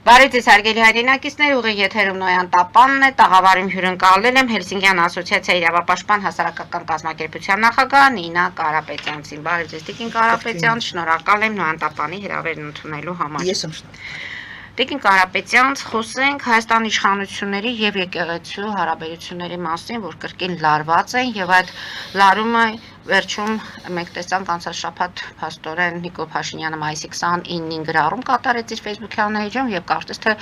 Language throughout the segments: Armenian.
Բարի ձեզ հարգելի հայրենակիցներ, ուղիղ եթերում Նոյան Տապանն է, տաղավարում հյուրընկալել եմ Հելսինկյան ասոցիացիայի իրավապաշտպան հասարակական կազմակերպության նախագահ Նինա Կարապետյանցին։ Բարի ձեզ Տիկին Կարապետյան, շնորհակալ եմ Նոյան Տապանի հրավերն ընդունելու համար։ Ես եմ շնորհակալ։ Տիկին Կարապետյան, խոսենք Հայաստանի իշխանությունների եւ եկեղեցու հարաբերությունների մասին, որ կրկին լարված են եւ այդ լարումը վերջում մենք տեսանք անցած շաբաթ փաստորեն Նիկոլ Փաշինյանը մայիսի 29-ին գրառում կատարեց իր Facebook-յան էջում եւ կարծես թե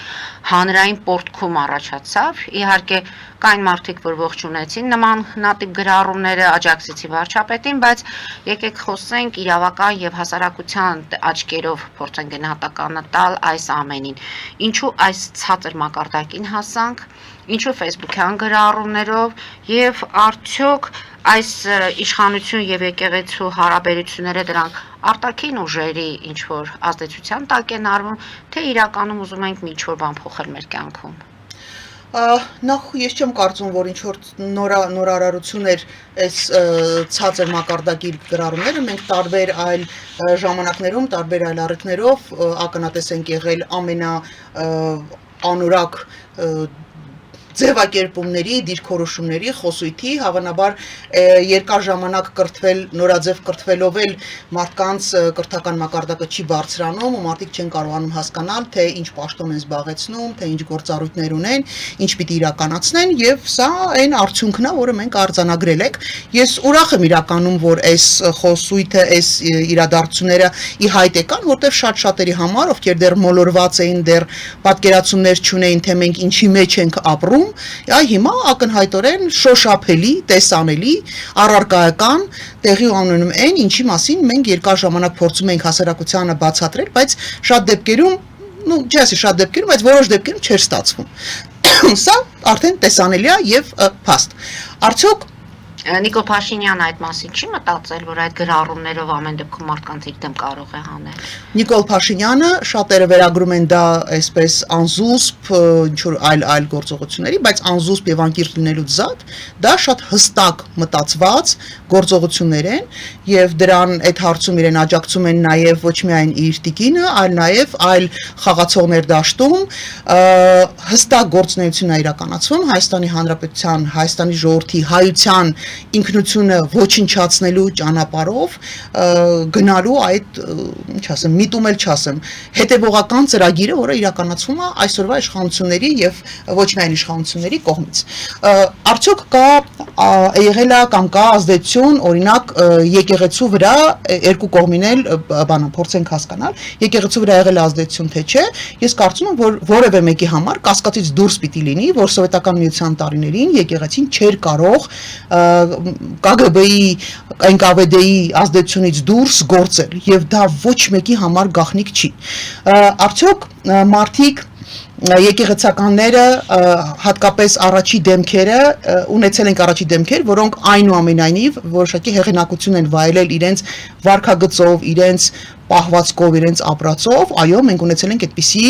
հանրային պորտքում առաջացավ։ Իհարկե կային մարդիկ, որ ողջունեցին նման հնատիպ գրառումները, աջակցեցի վարչապետին, բայց եկեք խոսենք իրավական եւ հասարակության աչքերով փորձենք գնահատականը տալ այս ամենին։ Ինչու այս ցածր մակարդակին հասանք, ինչու Facebook-յան գրառումներով եւ արդյոք այս իշխանություն եւ եկեղեցու հարաբերությունները դրանք արտաքին ուժերի ինչ որ ազդեցության տակ են արվում, թե իրականում ուզում ենք մի ինչ-որ բան փոխել մեր կյանքում։ Նախ ես չեմ կարծում, որ ինչ որ նորարարություններ այս ցածր մակարդակի գրառումները մենք տարբեր այլ ժամանակներում, տարբեր այլ առիթներով ակնատես ենք եղել ամենաանորակ ձևակերպումների, դիրքորոշումների, խոսույթի, հավանաբար երկար ժամանակ նորաձև կրթվելով էլ մարդկանց կրթական մակարդակը չի բարձրանում ու մարդիկ չեն կարողանում հասկանալ, թե ինչ պաշտոն են զբաղեցնում, թե ինչ գործառույթներ ունեն, ինչ պիտի իրականացնեն եւ սա այն արդյունքն է, որը մենք արձանագրել ենք։ Ես ուրախ եմ իրականում, որ այս խոսույթը, այս իրադարձությունները ի հայտ եկան, որտեղ շատ-շատերի համար, ովքեր դեռ մոլորված էին, դեռ պատկերացումներ չունեին, թե մենք ինչի մեջ ենք ապրում, հիմա ակնհայտորեն շոշափելի, տեսանելի, առարկայական տեղի ունենում են, ինչի մասին մենք երկար ժամանակ փորձում ենք հասարակությանը բացատրել, բայց շատ դեպքերում, շատ դեպքերում, բայց որոշ դեպքերում չէր ստացվում։ Սա արդեն տեսանելի է եւ փաստ։ Արդյոք Նիկոլ Փաշինյանը այդ մասին չի մտածել, որ այդ գրառումներով ամեն դեպքում մարդկանց իր դեմ կարող է հանել։ Նիկոլ Փաշինյանը շատերը վերագրում են դա այսպես անզուսպ, ինչ-որ այլ գործողությունների, բայց անզուսպ եւ անկիրթ լինելուց զատ, դա շատ հստակ մտածված գործողություններ են եւ դրան այդ հարցում իրեն աջակցում են նաեւ ոչ միայն իր տիկինը, այլ նաեւ այլ խաղացողներ դաշտում հստակ գործունեություն է իրականացվում Հայաստանի Հանրապետության, Հայաստանի ժողովրդի հայության ինքնությունը ոչնչացնելու ճանապարհով գնալու այդ, ինչ ասեմ, միտում էլ չասեմ, հետևողական ծրագիրը, որը իրականացվում է այսօրվա իշխանությունների եւ ոչ միայն իշխանությունների կողմից։ Արդյոք կա եղել է կամ կա ազդեցություն, օրինակ եկեղեցու վրա երկու կողմին էլ փորձենք հասկանալ, եկեղեցու վրա եղել է ազդեցություն թե չէ, ես կարծում եմ, որ որևէ մեկի համար կասկածից դուրս պիտի լինի, որ սովետական միության տարիներին եկեղեցին չէր կարող KGB-ի, NKVD-ի ազդեցությունից դուրս գործել եւ դա ոչ մեկի համար գաղտնիք չի։ Արդյոք մարդիկ եկեղեցականները հատկապես առաջի դեմքերը ունեցել են առաջի դեմքեր, որոնք այնուամենայնիվ որոշակի հեղինակություն են վայելել իրենց վարքագծով, իրենց պահվածքով, իրենց ապրածով, այո, մենք ունեցել ենք այդպիսի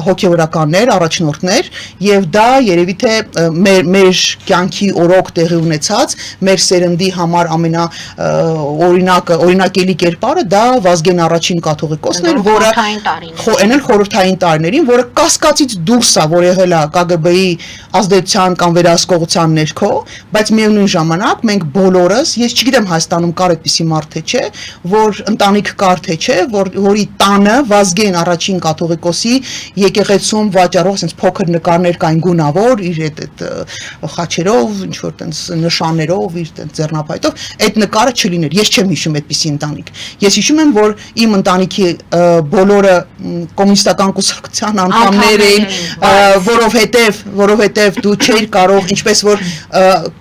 հոգևորականներ, առաջնորդներ, եւ դա երևի թե մեր կյանքի օրոք տեղի ունեցած, մեր սերնդի համար օրինակելի կերպարը դա Վազգեն առաջին կաթողիկոսն էր, որը խորհրդային տարիներին, որը կասկածից դուրս է, որ եղել է KGB-ի ազդեցության կամ վերահսկողության ներքո, բայց միևնույն ժամանակ մենք բոլորս, ես չգիտեմ Հայաստանում կար այդպիսի մարդ թե չէ, որ ընտանիք կար թե չէ, որի տանը Վազգեն առաջին կաթողիկոսի եկեղեցում վաճառող ասենց փոքր նկարներ կային գունավոր, իր այդ խաչերով, ինչ որ տենց նշաններով, իր տենց ձեռնափայտով, այդ նկարը չլիներ։ Ես չեմ հիշում այդպիսի ընտանիք։ Ես հիշում եմ, որ իմ ընտանիքի բոլորը կոմունիստական կուսակցության անդամներ էին, որովհետև դու չէր կարող, ինչպես որ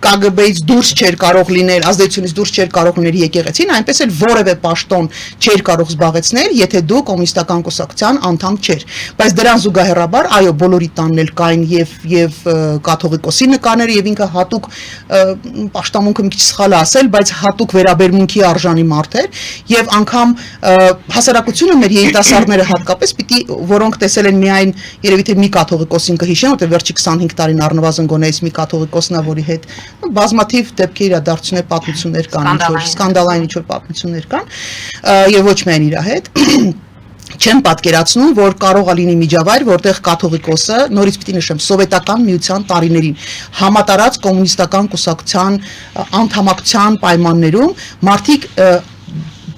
KGB-ից դուրս չէր կարող լինել, ազդեցությունից դուրս չէր կարող լինել եկեղեցին, այնպես էլ որևէ պաշտոն չէր կարող զբաղեցնել, եթե դու կոմունիստական կուսակցության անդամ չէր։ Բայց դրան զուգահեռաբար, այո, բոլորի տանն էլ կային եւ կաթողիկոսի նկարները եւ ինքը հատուկ պաշտամունքը մի քիչ սխալ է ասել, բայց հատուկ վերաբերմունքի արժանի մարդ էր եւ անգամ հասարակությունը մեր երիտասարդները հատկապես որոնք տեսել են միայն երևի թե մի կաթողիկոսին կհիշեն, որտեղ վերջի 25 տարին առնվազն գոնե այս մի կաթողիկոսն է, որի հետ բազմաթիվ դեպքի իրադարձություններ, պատմություններ կան, ինչ որ սկանդալային ինչ որ պատմություններ կան եւ ոչ միայն իր հետ չեմ պատկերացնում, որ կարող է լինի միջավայր, որտեղ կաթողիկոսը, նորից պիտի նշեմ, սովետական միության տարիներին համատարած կոմունիստական կուսակցության անդամակցության պայմաններում մարդիկ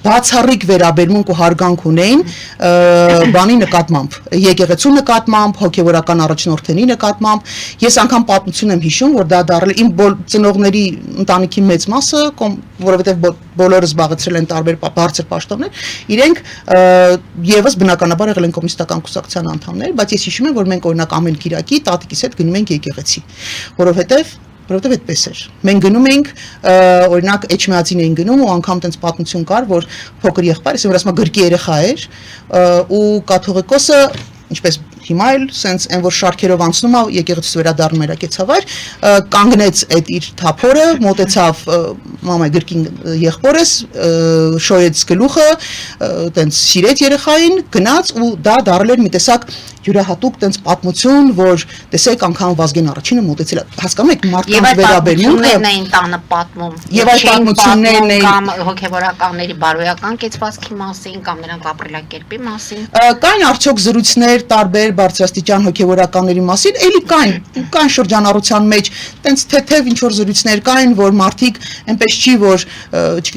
բացառիկ վերաբերմունք ու հարգանք ունեին բանի նկատմամբ, եկեղեցու նկատմամբ, հոգևորական առաջնորդների նկատմամբ, ես անգամ պատմություն եմ հիշում, որ դա դառել իմ ծնողների ընտանիքի մեծ մասը, որովհետև բոլորը զբաղեցրել են տարբեր բարձր պաշտոններ, իրենք եւս բնականաբար եղել են կոմունիստական կուսակցության անդամներ, բայց ես հիշում եմ, որ մենք օրինակ ամեն Կիրակի տատիկիս հետ գնում ենք եկեղեցի, որովհետև այդպես էր։ Մենք գնում ենք, օրինակ Էջմիածին էին գնում ու անգամ տենց պատմություն կար, որ փոքր եղբայրս, որ ասում գրքի երեխա էր, ու կաթողիկոսը, ինչպես հիմա էլ սենց այն որ շարքերով անցնում է եկեղեցուց վերադառնում էր ակեցավայր, կանգնեց այդ իր թափորը, մոտեցավ մամայ գրքին եղբորս, շոյեց գլուխը, տենց սիրեց երեխային, գնաց ու դա դառել էր մի տեսակ յուրահատուկ տենց պատմություն, որ տեսեք անգամ Վազգեն առաջինը մոտեցել է, հասկանում եք մարդկանց վերաբերմունքը էին տանը պատմում, եւ այդ պատմություններն էին կամ հոգեվորականների բարոյական կեցվածքի մասին, կամ նրանց ապրելակերպի մասին։ Կային արդյոք զրույցներ տարբեր բարձրաստիճան հոգեվորականների մասին, էլի կային շրջանառության մեջ տենց թեթև ինչ որ զրույցներ կային, որ մարդիկ այնպես չի, որ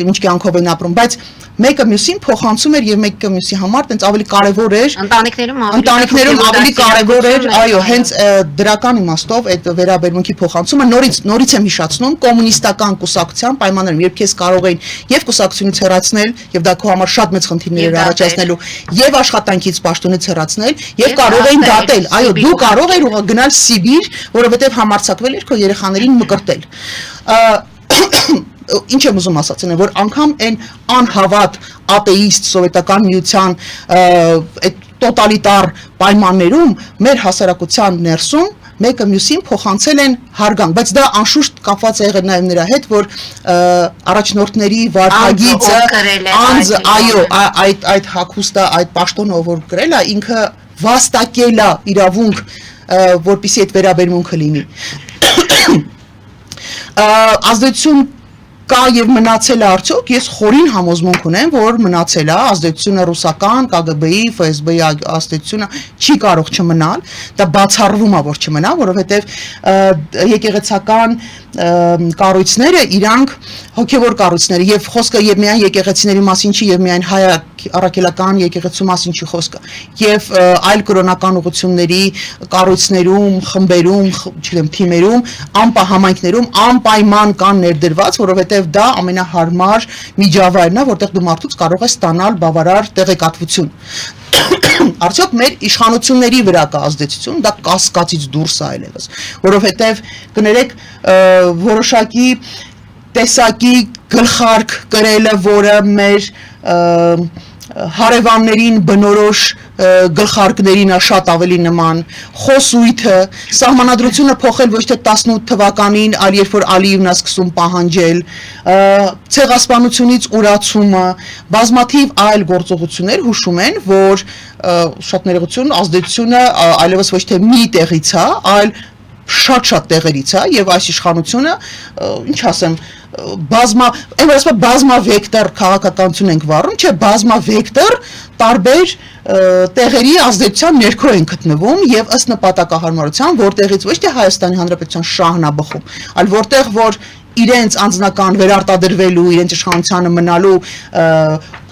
ինչ կյանքով են ապրում, բայց մեկը մյուսին փոխանցում էր եւ մեկը մյուսի համար տենց ավելի կարեւոր էր ընտանիքներում ավելի կարեւոր էր, այո, հենց դրական իմաստով այդ վերաբերմունքի փոխանցումը նորից եմ հիշացնում կոմունիստական կուսակցության պայմաններում, երբ քեզ կարող էին եւ կուսակցությունից հեռացնել եւ դա քո համար շատ մեծ խնդիրներ էր առաջացնելու եւ աշխատանքից պաշտոնից հեռացնել եւ կարող էին դատել, այո, դու կարող ես գնալ Սիբիր, որովհետեւ համարձակվել էր քո երեխաներին մկրտել։ Ինչ եմ ուզում ասացնել, որ անգամ այն անհավատ ատեիստ սովետական միության այդ տոտալիտար պայմաններում մեր հասարակության ներսում մեկը մյուսին փոխանցել են հարգանք, բայց դա անշուշտ կապված է եղել նաև նրա հետ, որ առաջնորդների վարքագիծը անձը, այո, այդ հագուստը, այդ պաշտոնը որ գրել է, ինքը վաստակել է իրավունք, որպեսզի այդ վերաբերմունքը լինի։ Ազդեցություն կա եւ մնացել է արդյոք, ես խորին համոզմունք ունեմ, որ մնացել է ազդեցությունը ռուսական, KGB-ի, FSB-ի ազդեցությունը չի կարող չմնալ, դա բացառվում է որ չմնա, որովհետեւ եկեղեցական կառույցները իրանք հոգևոր կառույցներ եւ խոսքը եւ միայն եկեղեցիների մասին չի եւ միայն հայ առաքելական եկեղեցու մասին չի խոսքը եւ այլ կրոնական ուղղությունների կառույցներում, խմբերում, չգիտեմ, թիմերում, համայնքներում անպայման կան ներդրված, որովհետեւ դա ամենահարմար միջավայրն է, որտեղ դու մարդուց կարող ես ստանալ բավարար տեղեկատվություն։ Արդյոք մեր իշխանությունների վրա կա ազդեցություն, դա կասկածից դուրս է այլևս, որովհետև կներեք որոշակի տեսակի գլխարկ կրելը, որը մեր հարևաններին բնորոշ գլխարկներին է շատ ավելի նման, խոսույթը, սահմանադրությունը փոխել ոչ թե 18 թվականին, այլ երբ որ Ալիևն է սկսում պահանջել, ցեղասպանությունից ուրացումը, բազմաթիվ այլ գործողություններ հուշում են, որ շատ ներողություն, ազդեցությունը այլևս ոչ թե մի տեղից է, այլ շատ տեղերից է եւ այս իշխանությունը, ինչ ասեմ, բազմավեկտոր քաղաքականություն ենք վառում, չէ, բազմավեկտոր տարբեր տեղերի ազդեցության ներքո են գտնվում եւ ըստ նպատակահարմարության, որտեղից ոչ թե Հայաստանի Հանրապետության շահն է բխում, այլ որտեղ որ իրենց անձնական վերարտադրվելու, իրենց իշխանությանը մնալու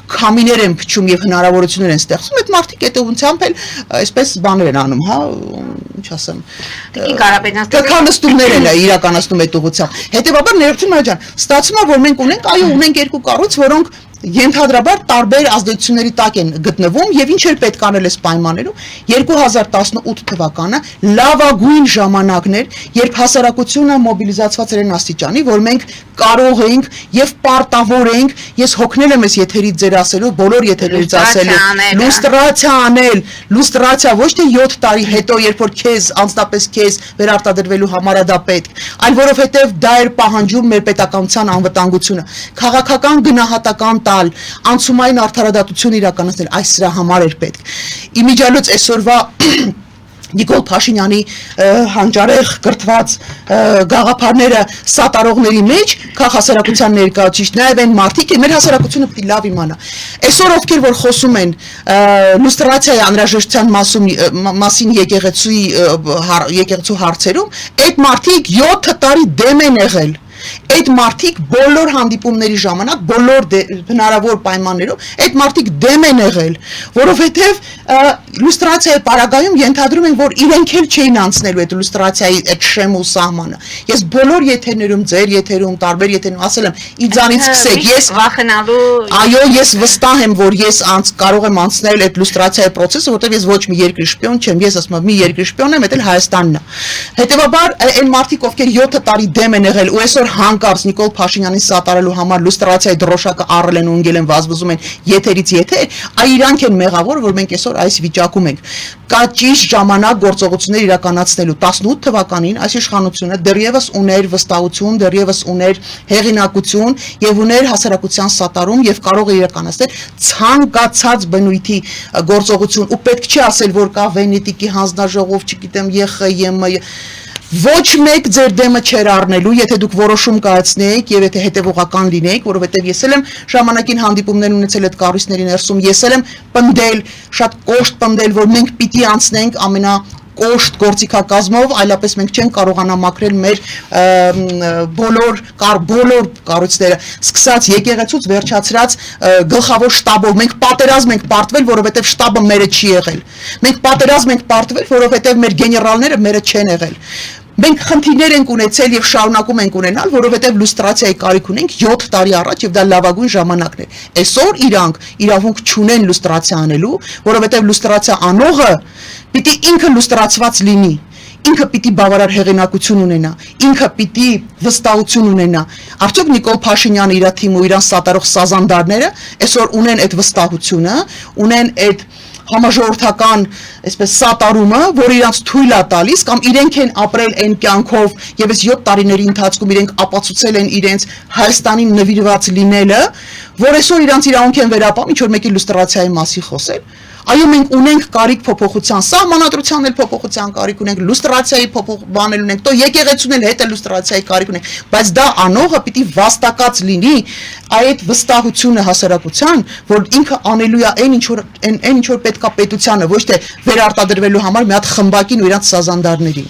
քամիներ են փչում եւ հնարավորություններ են ստեղծում, այդ մարդիկ հետեւությամբ էլ այսպես բաներ են անում, հա, ինչ ասեմ, կականստումներ են իրականացնում այդ ուղղությամբ։ Հետեւաբար ներողություն Մարիա ջան, ստացվում է, որ մենք ունենք, այո, ունենք երկու կառույց, որոնք ենթադրաբար տարբեր ազդեցությունների տակ են գտնվում եւ ինչ էր պետք անել այս պայմաններում 2018 թվականը լավագույն ժամանակն էր, երբ հասարակությունը մոբիլիզացված էր այն աստիճանի, որ մենք կարող ենք եւ պարտավոր ենք, ես հոգնել եմ այս եթերից ձեր ասելու, բոլոր եթերներից ասելու, լուստրացիա անել, լուստրացիա ոչ թե 7 տարի հետո, երբ որ քեզ անձնապես քեզ վերարտադրվելու համար դա պետք, այլ որովհետեւ դա էր պահանջում մեր պետականության անվտանգությունը, քաղաքական գնահատական տալ, անցումային արդարադատություն իրականացնել, այս սրա համար էր պետք։ Իմիջիալոց այսօրվա Նիկոլ Փաշինյանի հանճարեղ կրթված գաղափարները սատարողների մեջ քաղաքասարակության ներկայացուցիչ նաև այն մարդիկ, մեր հասարակությունը պետք է լավ իմանա։ Այսօր ովքեր որ խոսում են լուստրացիայի անհրաժեշտության մասին եկեղեցու հարցերում, այդ մարդիկ 7 տարի դեմ են եղել։ Այդ մարդիկ բոլոր հանդիպումների ժամանակ, բոլոր հնարավոր պայմաններով այդ մարդիկ դեմ են եղել, որովհետև լուստրացիայի պարագայում ենթադրում են, որ իրենք էլ չէին անցնելու այդ լուստրացիայի այդ շեմ ու սահմանը։ Ես բոլոր եթերներում, ձեր եթերում, տարբեր եթերներում ասել եմ, իձանից սկսեք, ես վախենալու, այո, ես վստահ եմ, որ ես կարող եմ անցնել այդ լուստրացիայի process-ը, որտեղ ես ոչ մի երկրի շպիոն չեմ, ես ասում եմ, մի երկրի շպիոն եմ, դա էլ Հայաստանն է։ Հետևաբար այն մարդիկ, ովքեր 7 տարի դեմ են եղել ու այսօր հանկարծ Նիկոլ Փաշինյանին սատարելու համար լուստրացիայի դրոշակը առել են ու ընկել են վազվզում են եթերից եթեր, իրանք են մեղավոր, որ մենք այսօր այս վիճակում ենք։ Կա ճիշտ ժամանակ գործողություններ իրականացնելու 18 թվականին այս իշխանությունը դեռևս ուներ վստահություն, դեռևս ուներ հեղինակություն եւ ուներ հասարակության սատարում եւ կարող է իրականացնել ցանկացած բնույթի գործողություն ու պետք չի ասել, որ կա Վենետիկի հանձնաժողով, չգիտեմ, ԵԽ, ոչ մեկ ձեր դեմը չեր առնելու, եթե դուք որոշում կայացնեիք եւ եթե հետեւողական լինեիք, որովհետեւ ես եմ ժամանակին հանդիպումներ ունեցել այդ կառույցների ներսում, ես եմ պնդել, շատ կոշտ պնդել, որ մենք պիտի անցնենք կոշտ գործիքակազմով, այլապես մենք չենք կարողանա մաքրել մեր բոլոր կառույցները, սկսած եկեղեցուց վերջացրած գլխավոր շտաբով, մենք պատերազմ ենք պարտվել, որովհետև շտաբը մերը չի եղել, մենք պատերազմ ենք պարտվել, որովհետև մեր գեներալները մերը չեն եղել, մենք խնդիրներ ենք ունեցել եւ շարունակում ենք ունենալ, որովհետեւ լուստրացիայի կարիք ունենք 7 տարի առաջ եւ դա լավագույն ժամանակն է։ Այսօր իրանք իրավունք չունեն լուստրացիա անելու, որովհետեւ լուստրացիա անողը պիտի ինքը լուստրացված լինի, ինքը պիտի բավարար հեղինակություն ունենա, ինքը պիտի վստահություն ունենա։ Արդյոք Նիկոլ Փաշինյանը իր թիմը ու իրան սատարող սազանդարները այսօր ունեն այդ վստահությունը, ունեն այդ համաժողովրդական, այսպես սատարումը, որ իրանց թույլ է տալիս կամ իրենք են ապրել այն կյանքով եւ այս 7 տարիների ընթացքում իրենք ապացուցել են իրենց Հայաստանին նվիրված լինելը, որ այսօր իրանց իրավունք են վերապահում ինչ որ մեկի լուստրացիայի մասին խոսել։ Այո, մենք ունենք կարիք փոփոխության, սահմանադրության էլ փոփոխության կարիք ունենք, լուստրացիայի բանել ունենք, то եկեղեցուն էլ հետ է լուստրացիայի կարիք ունենք, բայց դա անողը պիտի վաստակած լինի այդ վստահությունը հասարակության, որ ինքը անելու է այն ինչ որ պետքա պետությանը, ոչ թե վերարտադրվելու համար մի հատ խմբակին ու իրանց սազանդարներին։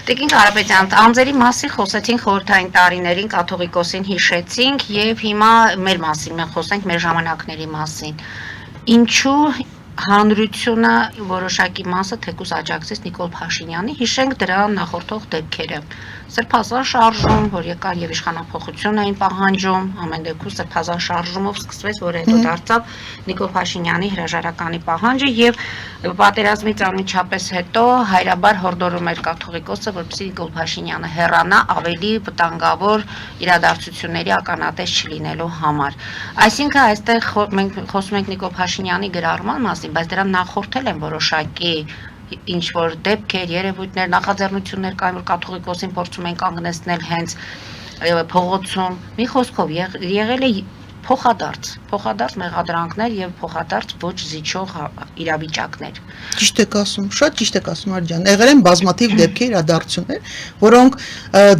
Տիկին Կարապետյան, անձերի մասին խոսեցինք խորհրդային տարիներին, կաթողիկոսին հիշեցինք եւ հիմա մեր մասին մենք խոսենք, մեր ժամանակների մասին։ Ինչու հանրությունը որոշակի մասը թեկուզ աջակցեց Նիկոլ Փաշինյանի, հիշենք դրա նախորդող դեպքերը։ Սրբազան շարժում, որ եկան եւ իշխանափոխություն էին պահանջում, ամեն դեպքում սրբազան շարժումով սկսվեց, որ հետո դարձավ Նիկոլ Փաշինյանի հրաժարականի պահանջը եւ պատերազմից անմիջապես հետո հայրաբար հորդորում էր կաթողիկոսը, որպեսզի Նիկոլ Փաշինյանը հեռանա ավելի վտանգավոր իրադարձությունների ականատես չլինելու համար։ Այսինքն այստեղ մենք խոսում ենք Նիկոլ Փաշինյանի գրառման մասին, բայց դրան նախորդել են որոշակի ինչ որ դեպքեր, երևույթներ, նախաձեռնություններ կային, որ կաթողիկոսին փորձում են կանգնեցնել հենց փողոցում։ Մի խոսքով եղել է փոխադարձ մեղադրանքներ եւ փոխադարձ ոչ զիջող իրավիճակներ։ Ճիշտ եք ասում, շատ ճիշտ եք ասում Աջան։ Եղել են բազմաթիվ դեպքեր, իրադարձություններ, որոնք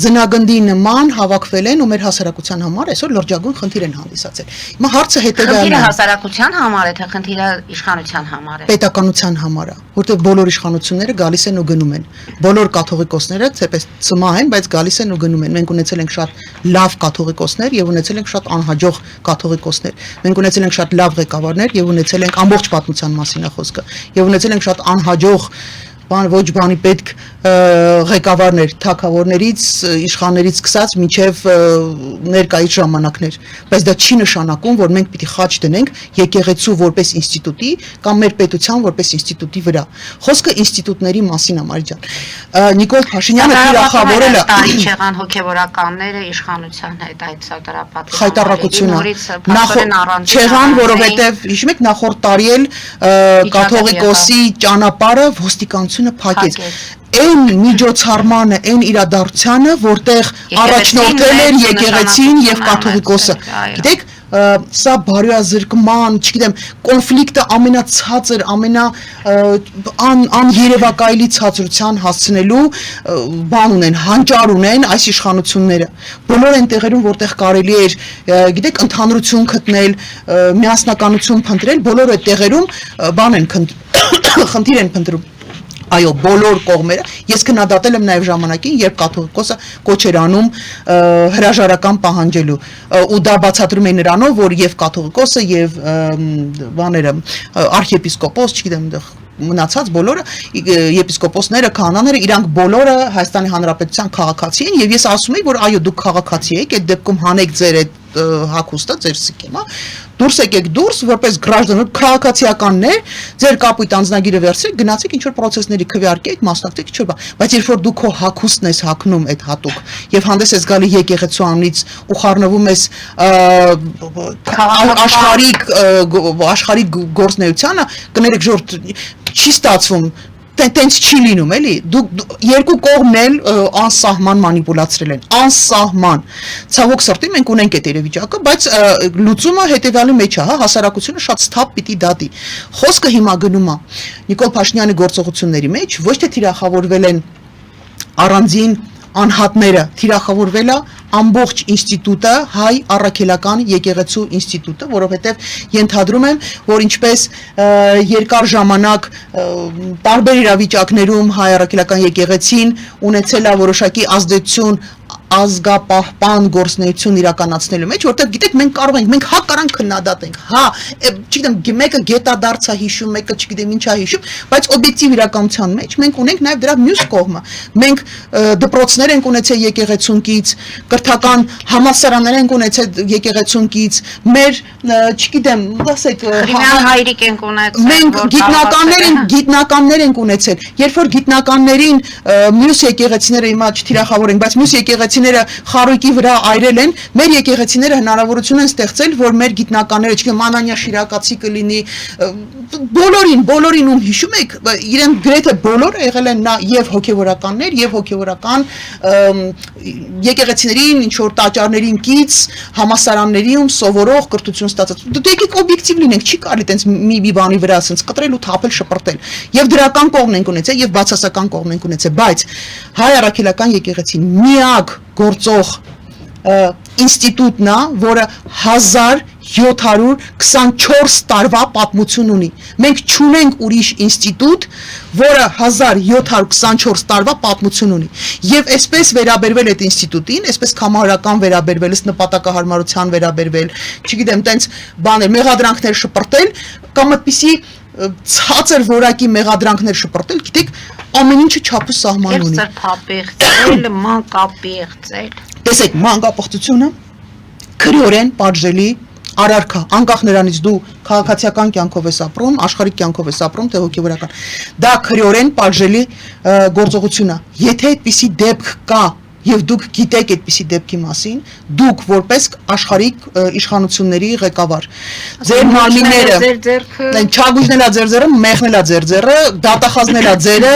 ձնագնդի նման հավաքվել են ու մեր հասարակության համար այսօր լրջագույն խնդիր են հանդիսացել։ Հիմա հարցը հետեւյալն է։ Խնդիրը հասարակության համար է, թե խնդիրը իշխանության համար է։ Պետականության համար է, որտեղ բոլոր իշխանությունները գալիս են ու գնում են։ Բոլոր կաթողիկոսները թեպետ ծմա են, բայց գալիս են ու գնում են։ Մենք ունեցել ենք շատ լավ կաթողիկոսներ եւ ունեցել ենք շատ անհաջող կաթողիկոսներ։ Մենք ունեցել ենք շատ լավ ղեկավարներ եւ ունեցել ենք ամբողջ պատմության մասին է խոսքը։ Եվ ունեցել ենք շատ անհաջող ոչ բանի պետք ղեկավարներ, թագավորներից, իշխաններից սկսած մինչև ներկայիս ժամանակներ, բայց դա չի նշանակում, որ մենք պիտի խաչ դնենք եկեղեցու որպես ինստիտուտի կամ մեր պետության որպես ինստիտուտի վրա։ Խոսքը ինստիտուտների մասին է, Մարիջան։ Նիկոլ Փաշինյանը թիրախավորել է տարի չեղան հոգևորականները իշխանության հետ այդ սատարապատի խայտառակությունը չեղան, որովհետև հիշում եք նախորդ տարի էլ կաթողիկոսի ճանապարհը ոստիկանությունը փակեց։ Այն միջոցառմանը, այն իրադարձությանը, որտեղ առաջնորդել էր եկեղեցին եւ կաթողիկոսը։ Գիտեք, սա բարոյազրկման, չգիտեմ, կոնֆլիկտը ամենացածր, աներևակայելի ցածրության հասցնելու բան ունեն, հանճար ունեն այս իշխանությունները։ Բոլոր այն տեղերում, որտեղ կարելի էր, գիտեք, ընդհանրություն գտնել, միասնականություն փնտրել, բոլոր այդ տեղերում բան են խնդիր են փնտրում։ Այո, բոլոր կողմերը, ես քննադատել եմ նաև ժամանակին, երբ կաթողիկոսը կոչ էր անում հրաժարական պահանջելու, ու դա բացատրում է նրանով, որ եւ կաթողիկոսը եւ բաները արքիեպիսկոպոս, չգիտեմ, մնացած բոլորը եպիսկոպոսները, քահանաները, իրանք բոլորը Հայաստանի Հանրապետության քաղաքացի են, եւ ես ասում եմ, որ այո, դուք քաղաքացի եք, այդ դեպքում հանեք ձեր այդ հագուստը, ձեր սիկեմա, դուրս եկեք դուրս, որպես գրաժդան, քաղաքացիականներ, ձեր կապույտ անձնագիրը վերցրեք, գնացեք ինչ-որ պրոցեսների քվեարկեք, մասնակցեք, ինչ-որ բան, բայց երբ որ դու քո հագուստն ես հագնում այդ հատուկ եւ հանդես ես գալի եկեղեցու անունից ու խառնվում ես աշխարհիկ գործնեությանը, կներեք ժորտ չի ստացվում, տենց չի լինում, էլի, երկու կողմն էլ անսահման մանիպուլացրել են, անսահման, ցավոք սրտի մենք ունենք այդ երևիճակը, բայց լուծումը հետևյալի մեջ է, հասարակությունը շատ սթափ պիտի դատի, խոսքը հիմա գնում է Նիկոլ Փաշինյանի գործողությունների մեջ, ոչ թե թիրախավորվել են առանձին անհատները, թիրախավորվել է ամբողջ ինստիտուտը, հայ առաքելական եկեղեցու ինստիտուտը, որովհետև ենթադրում եմ, որ ինչպես երկար ժամանակ տարբեր իրավիճակներում հայ առաքելական եկեղեցին ունեցել է որոշակի ազդեցություն ազգապահպան գործունեություն իրականացնելու մեջ, որտեղ գիտեք մենք կարող ենք, մենք հա կարանք քննադատենք, հա, չգիտեմ, մեկը գետադարձ է հիշում, մեկը չգիտեմ ինչ է հիշում, բայց օբյեկտիվ իրականության մեջ մենք ունենք նաև դրա մյուս կողմը։ Մենք դպրոցներ ենք ունեցել եկեղեցունքից, կրթական համալսարաններ ենք ունեցել եկեղեցունքից, մեր, չգիտեմ, ասեք, Քրիմյան հայրիկ ենք ունեցել, մենք գիտնականներ ենք ունեցել, երբ որ գիտնականներին մյուս եկեղեցիները հիմա չթիրախավորենք, բայց մյուս եկեղեցիները խարույկի վրա այրել են, մեր եկեղեցիները հնարավորություն են ստեղծել, որ մեր գիտնականները, չգիտեմ, Մանանյա Շիրակացի կլինի, բոլորին ում հիշում եք, իրենք գրեթե բոլորը եղել են եւ հոգեվորականներ, եւ հոգեվորական եկեղեցիներին, ինչ որ տաճարներին կից, համասարաններիում սովորող կրթություն ստացած։ Դու եկեք օբյեկտիվ լինենք, չի կարելի տենց մի բանի վրա ասենց կտրել ու թափել, շպրտել։ Եվ դրական կողմն ենք ունեցել, եւ բացասական կողմն ենք ունեցել, բայց հայ առաքելական եկեղեցին միակ գործող ինստիտուտն է, որը 1724 տարվա պատմություն ունի։ Մենք չունենք ուրիշ ինստիտուտ, որը 1724 տարվա պատմություն ունի։ Եվ այսպես վերաբերվել այդ ինստիտուտին, այսպես կամարական վերաբերվել, նպատակահարմարության վերաբերվել, չգիտեմ, տենց բաներ, մեղադրանքներ շպրտել, կամ այդպիսի ցածր որակի մեղադրանքներ շպրտել, գիտեք, ամեն ինչը չափու սահման ունի։ Սրբապեղծել, մանկապեղծել։ Տեսեք, մանկապղծությունը քրեորեն պատժելի արարքա, անկախ նրանից դու քաղաքացիական կյանքով ես ապրում, աշխարհիկ կյանքով ես ապրում, թե հոգեվորական։ Դա քրեորեն պատժելի գործողություն է։ Եթե այդպիսի դեպք կա, եւ դուք գիտեք այդպիսի դեպքի մասին, դուք որպես աշխարհիկ իշխանությունների ղեկավար, ձեր մարմինները, չագուժնելա ձեր ձեռը, մեղնելա ձեր ձեռը, դատախազնելա ձերը,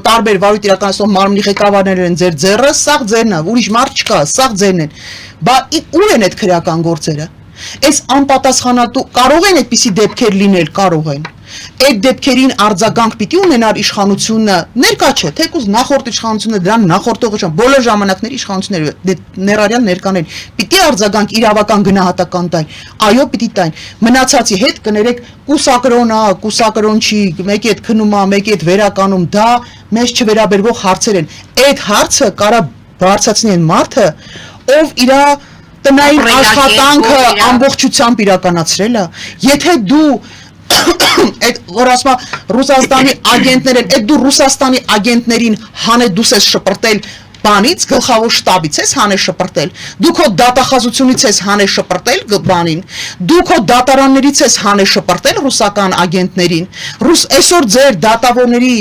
տարբեր վարույթ իրականացնող մարմնի ղեկավարներ են ձեր ձեռը, սաղ ձերն է, ուրիշ մարդ չկա, սաղ ձերն են։ Բա ուր են այդ քրեական գործերը։ Այս անպատասխանատու կարող են այդպիսի դեպքեր լինել, կարող են։ Այդ դեպքերին արձագանք պիտի ունենար իշխանությունը, ներկա չէ, թեկուզ նախորդ իշխանությունը, դրան նախորդողը, բոլոր ժամանակների իշխանությունները, ներառյալ ներկաներ, պիտի արձագանք իրավական գնահատական տային, այո, պիտի տային, մնացածի հետ կներեք կուսակրոն է, կուսակրոն չի, մեկի հետ քնում է, մեկի հետ վերականում, դա մեզ չվերաբերվող հարցեր են, այդ հարցը կարա բարձրացնի այն մարդը, ով իրա տնային աշխատանքը ամբողջությամբ իրականացրել է, եթե դու այդ որ ասма Ռուսաստանի ագենտներ են, այդ դու Ռուսաստանի ագենտներին հանեդուս ես շպրտել բանից, գլխավոր շտաբից ես հանես շպրտել, դու քո դատախազությունից ես հանես շպրտել բանին, դու քո դատարաններից ես հանես շպրտել ռուսական ագենտներին, այսօր ձեր դատավորների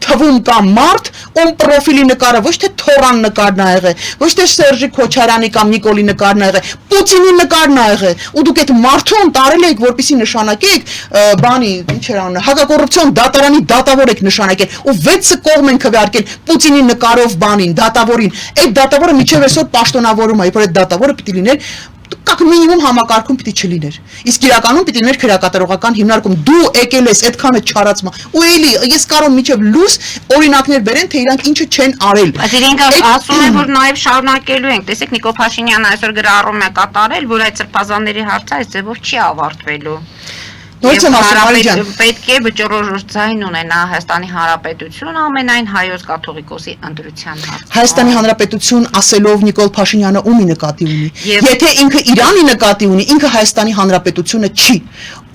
թվում կա մարդ, ում պրոֆիլի նկարը ոչ թե Թորան նկարն ա եղել, ոչ թե Սերժի Քոչարյանի կամ Նիկոլի նկարն ա եղել, Պուտինի նկարն ա եղել, ու դուք այդ մարդուն տարել եք, որպեսզի նշանակեք բանի, ինչ էր անում, հակակոռուպցիոն դատարանի դատավոր եք նշանակել, ու 6 կողմ են քվեարկել Պուտինի նկարով բանին, դատավորին, այդ դատավորը միջև այսօր պաշտոնավորում է, որ այդ դատավորը պիտի լիներ Կակ մինիմում համակարգում պիտի չլիներ։ Իսկ իրականում պիտի լիներ քրեակատարողական հիմնարկում։ Դու եկել ես այդքանը չարացմա։ Ու էլի ես կարող միջև լույս օրինակներ բերեն, թե իրանք ինչը չեն արել։ Բայց իրենք ասում են, որ նաև շարունակելու են։ Տեսեք, Նիկոլ Փաշինյանը այսօր գրառում է կատարել, որ այդ սրբազանների հարցը այս ձևով չի ավարտվելու։ Նույնիսկ ասում Արիջան, պետք է վճռորոշ ձայն ունենա Հայաստանի Հանրապետություն ամենայն հայոց կաթողիկոսի ընտրության հարցում։ Հայաստանի Հանրապետություն ասելով Նիկոլ Փաշինյանը ումի նկատի ունի։ Եթե ինքը Իրանի նկատի ունի, ինքը Հայաստանի Հանրապետությունը չի։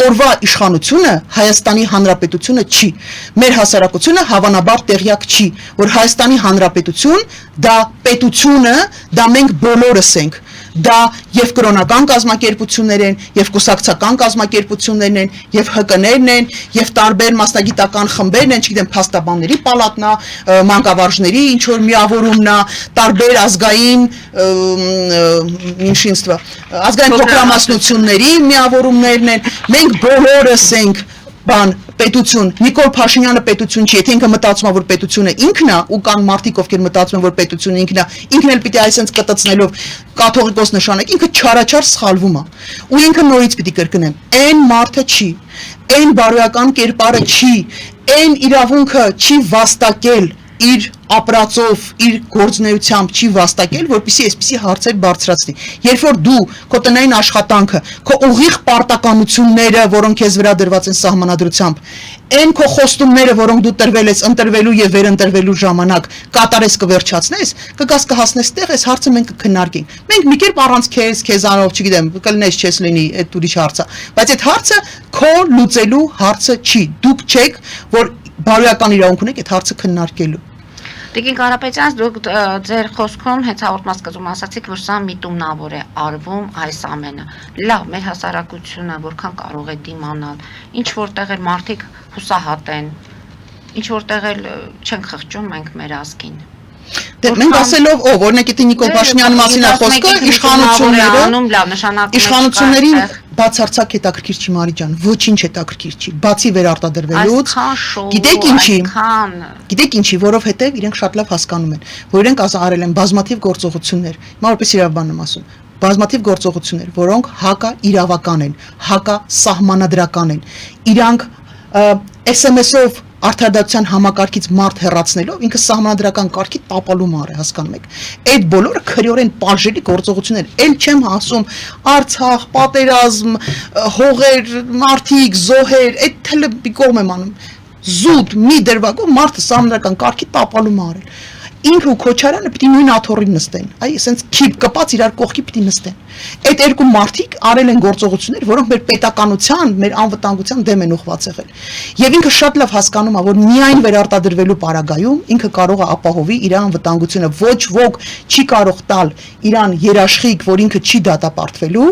Օրվա իշխանությունը Հայաստանի Հանրապետությունը չի։ Մեր հասարակությունը հավանաբար տեղյակ չի, որ Հայաստանի Հանրապետություն դա պետությունը, դա մենք բոլորս ենք։ Դա եւ կրոնական կազմակերպություններ են, եւ կուսակցական կազմակերպություններ են, եւ ՀԿ-ներն են, եւ տարբեր մասնագիտական խմբերն են, չգիտեմ, փաստաբանների պալատն է, մանկավարժների ինչ որ միավորումն է, տարբեր ազգային ինշինստվա, ազգային փոքրամասնությունների միավորումներն են, մենք բոլորս ենք բան պետություն, Նիկոլ Փաշինյանը պետություն չի, եթե ինքը մտածում է, որ պետությունը ինքն է, ու կան մարդիկ, ովքեր մտածում են, որ պետությունը ինքն է, ինքն էլ պիտի այսպես կտցնելով կաթողիկոս նշանակ, ինքը չարաչար սխալվում է, ու ինքը նորից պիտի կրկնեմ, այն մարդը չի, այն բարոյական կերպարը չի, այն իրավունքը չի վաստակել իր ապրածով, իր գործնեությամբ չի վաստակել, որպեսզի այսպիսի հարցեր բարձրացնի։ Երբ որ դու քո տնային աշխատանքը, քո ուղիղ պարտականությունները, որոնք քեզ վրա դրված են սահմանադրությամբ, այն քո խոստումները, որոնք դու տրվել ես ընտրվելու եւ վերընտրվելու ժամանակ, կատարես կվերջացնես, կգաս կհասնես տեղ, այս հարցը մենք կքննարկենք։ Մենք մի կերպ առանց քեզանով, չգիտեմ, կլինես չես լինի, այդ ուրիշ հարց է, բայց այդ հարցը քո լուծելու հարցը չի։ Դուք չեք, որ բարոյական իրավունք ունեք այդ հարցը քննարկելու։ Տիկին Կարապետյան, դուք ձեր խոսքում հենց հաղորդման սկզբում ասացիք, որ սա միտումնավոր է արվում այս ամենը։ Լավ, մեր հասարակությունը որքան կարող է դիմանալ, ինչ որտեղ էլ մարդիկ հուսահատ են, ինչ որտեղ էլ չեն խղճում մենք մեր ազգին։ Դե մենք ասելով, օրինակ եթե Նիկոլ Փաշինյանի մասին է խոսքը, իշխանություններին բացարձակ հետաքրքիր չի Մարի ջան, ոչինչ հետաքրքիր չի, բացի վերարտադրվելուց, գիտեք ինչի, որովհետև իրենք շատ լավ հասկանում են, որ իրենք արել են բազմաթիվ գործողություններ, հիմա որպես իրավաբան եմ ասում, բազմաթիվ գործողություններ, որոնք հակա իրավական են, հակա սահմանադրական են, իրանք SMS-ով արդարադատության համակարգից մարդ հեռացնելով ինքը սահմանադրական կարգի տապալում արի, հասկանում եք։ Այդ բոլորը քրեորեն բաժելի գործողություններ, ել չեմ ասում Արցախ, պատերազմ, հողեր, մարդիկ, զոհեր, այդ թելը մի կողմ եմ անում։ Զուտ մի դրվագով մարդը սահմանադրական կարգի տապալում արել։ Ինքը ու Քոչարյանը պիտի նույն աթոռին նստեն, այ ասենց քիփ կպած իրար կողքի պիտի նստեն։ Այդ երկու մարդիկ արել են գործողություններ, որոնք մեր պետականության, մեր անվտանգության դեմ են ուղղված եղել։ Եվ ինքը շատ լավ հասկանում է, որ միայն վերարտադրվելու պարագայում ինքը կարող է ապահովի իր անվտանգությունը, ոչ ոք չի կարող տալ իրան երաշխիք, որ ինքը չի դատապարտվելու,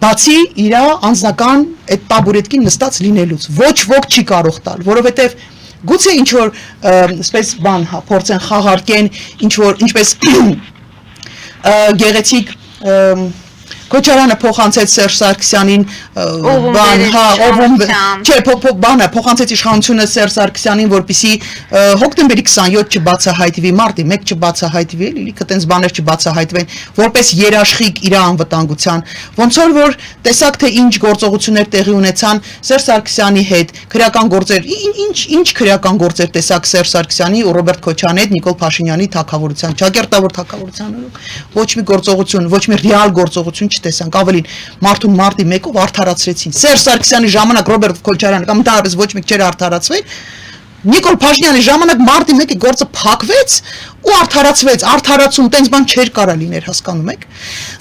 բացի իր անձնական այդ տաբուրետկին նստած լինելուց։ Ոչ ոք չի կարող տալ, որովհետև գուցե ինչ որ այսպես բան փորձեն խաղարկեն, ինչ որ ինչպես գեղեցիկ Քոչարյանը փոխանցեց Սերժ Սարգսյանին բան, ովում չէ, բանը փոխանցեց իշխանությունը Սերժ Սարգսյանին, որպեսի հոկտեմբերի 27 չբացահայտվի, մարտի 1 չբացահայտվի, լիքը տենց բաներ չբացահայտվեն, որպես երաշխիք իր անվտանգության, ոնց որ տեսակ թե ինչ գործողություններ տեղի ունեցան Սերժ Սարգսյանի հետ, քրեական գործեր, ինչ քրեական գործեր տեսակ Սերժ Սարգսյանի ու Ռոբերտ Քոչարյանի հետ Նիկոլ Փաշինյանի թագավորության, ճակերտավոր թագավորության, ոչ մի գործողություն, ոչ մի ռեալ գործողություն տեսանք, ավելին մարդուն մարտի 1-ով արդարացրեցին։ Սերժ Սարգսյանի ժամանակ Ռոբերտ Քոչարյանը կամ ընդհանրապես ոչ մեկ չէր արդարացվել, Նիկոլ Փաշինյանի ժամանակ մարտի 1-ի գործը փակվեց ու արդարացվեց, արդարացում տենց բան չէր կարա լիներ, հասկանում եք։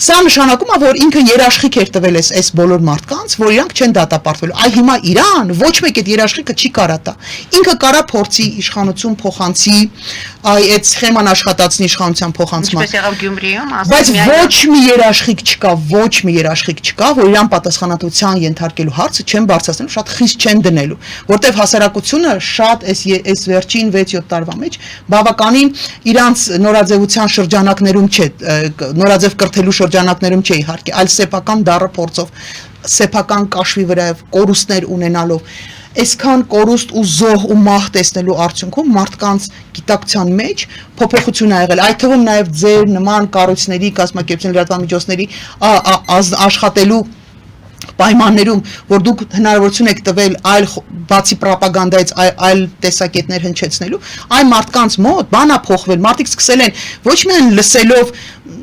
Սա նշանակում է, որ ինքը երաշխիք էր տվել այս բոլոր մարդկանց, որ իրանք չեն դատապարտվելու։ Այ հիմա Իրան ոչ մեկ այդ երաշխիքը չի կարա տա։ Ինքը կարա փորձի իշխանություն փոխանցի, այ այդ սխեման աշխատացնի իշխանության փոխանցման։ Ինչպես եղավ Գյումրիում, բայց ոչ մի երաշխիք չկա, ոչ մի երաշխիք չկա, որ իրան պատասխանատվության ենթարկելու հարցը չեն բարձրացնելու, շատ խիստ չեն դնելու, որտեղ հասարակությունը շատ այս վերջին 6-7 տարվա մեջ բավականին իրանց նորաձևության շրջանակներում չէ, նորաձև կրթելու շրջանակներում չէ իհարկե, այլ սեփական դառը փորձով, սեփական կաշվի վրայով, կորուստներ ունենալով, այսքան կորուստ ու զոհ ու մահ տեսնելու արդյունքում մարդկանց գիտակցության մեջ փոփոխություն ա եղել, այդ թվում նաև ձեր նման կառույցների, կազմակերպությունների, լրատվամիջոցների աշխատելու պայմաններում, որ դուք հնարավորություն եք տվել այլ բացի ռոպագանդայից այլ տեսակետներ հնչեցնելու, այն մարդկանց մոտ բան ա փոխվել, մարդիկ սկսել են ոչ միայն լսելով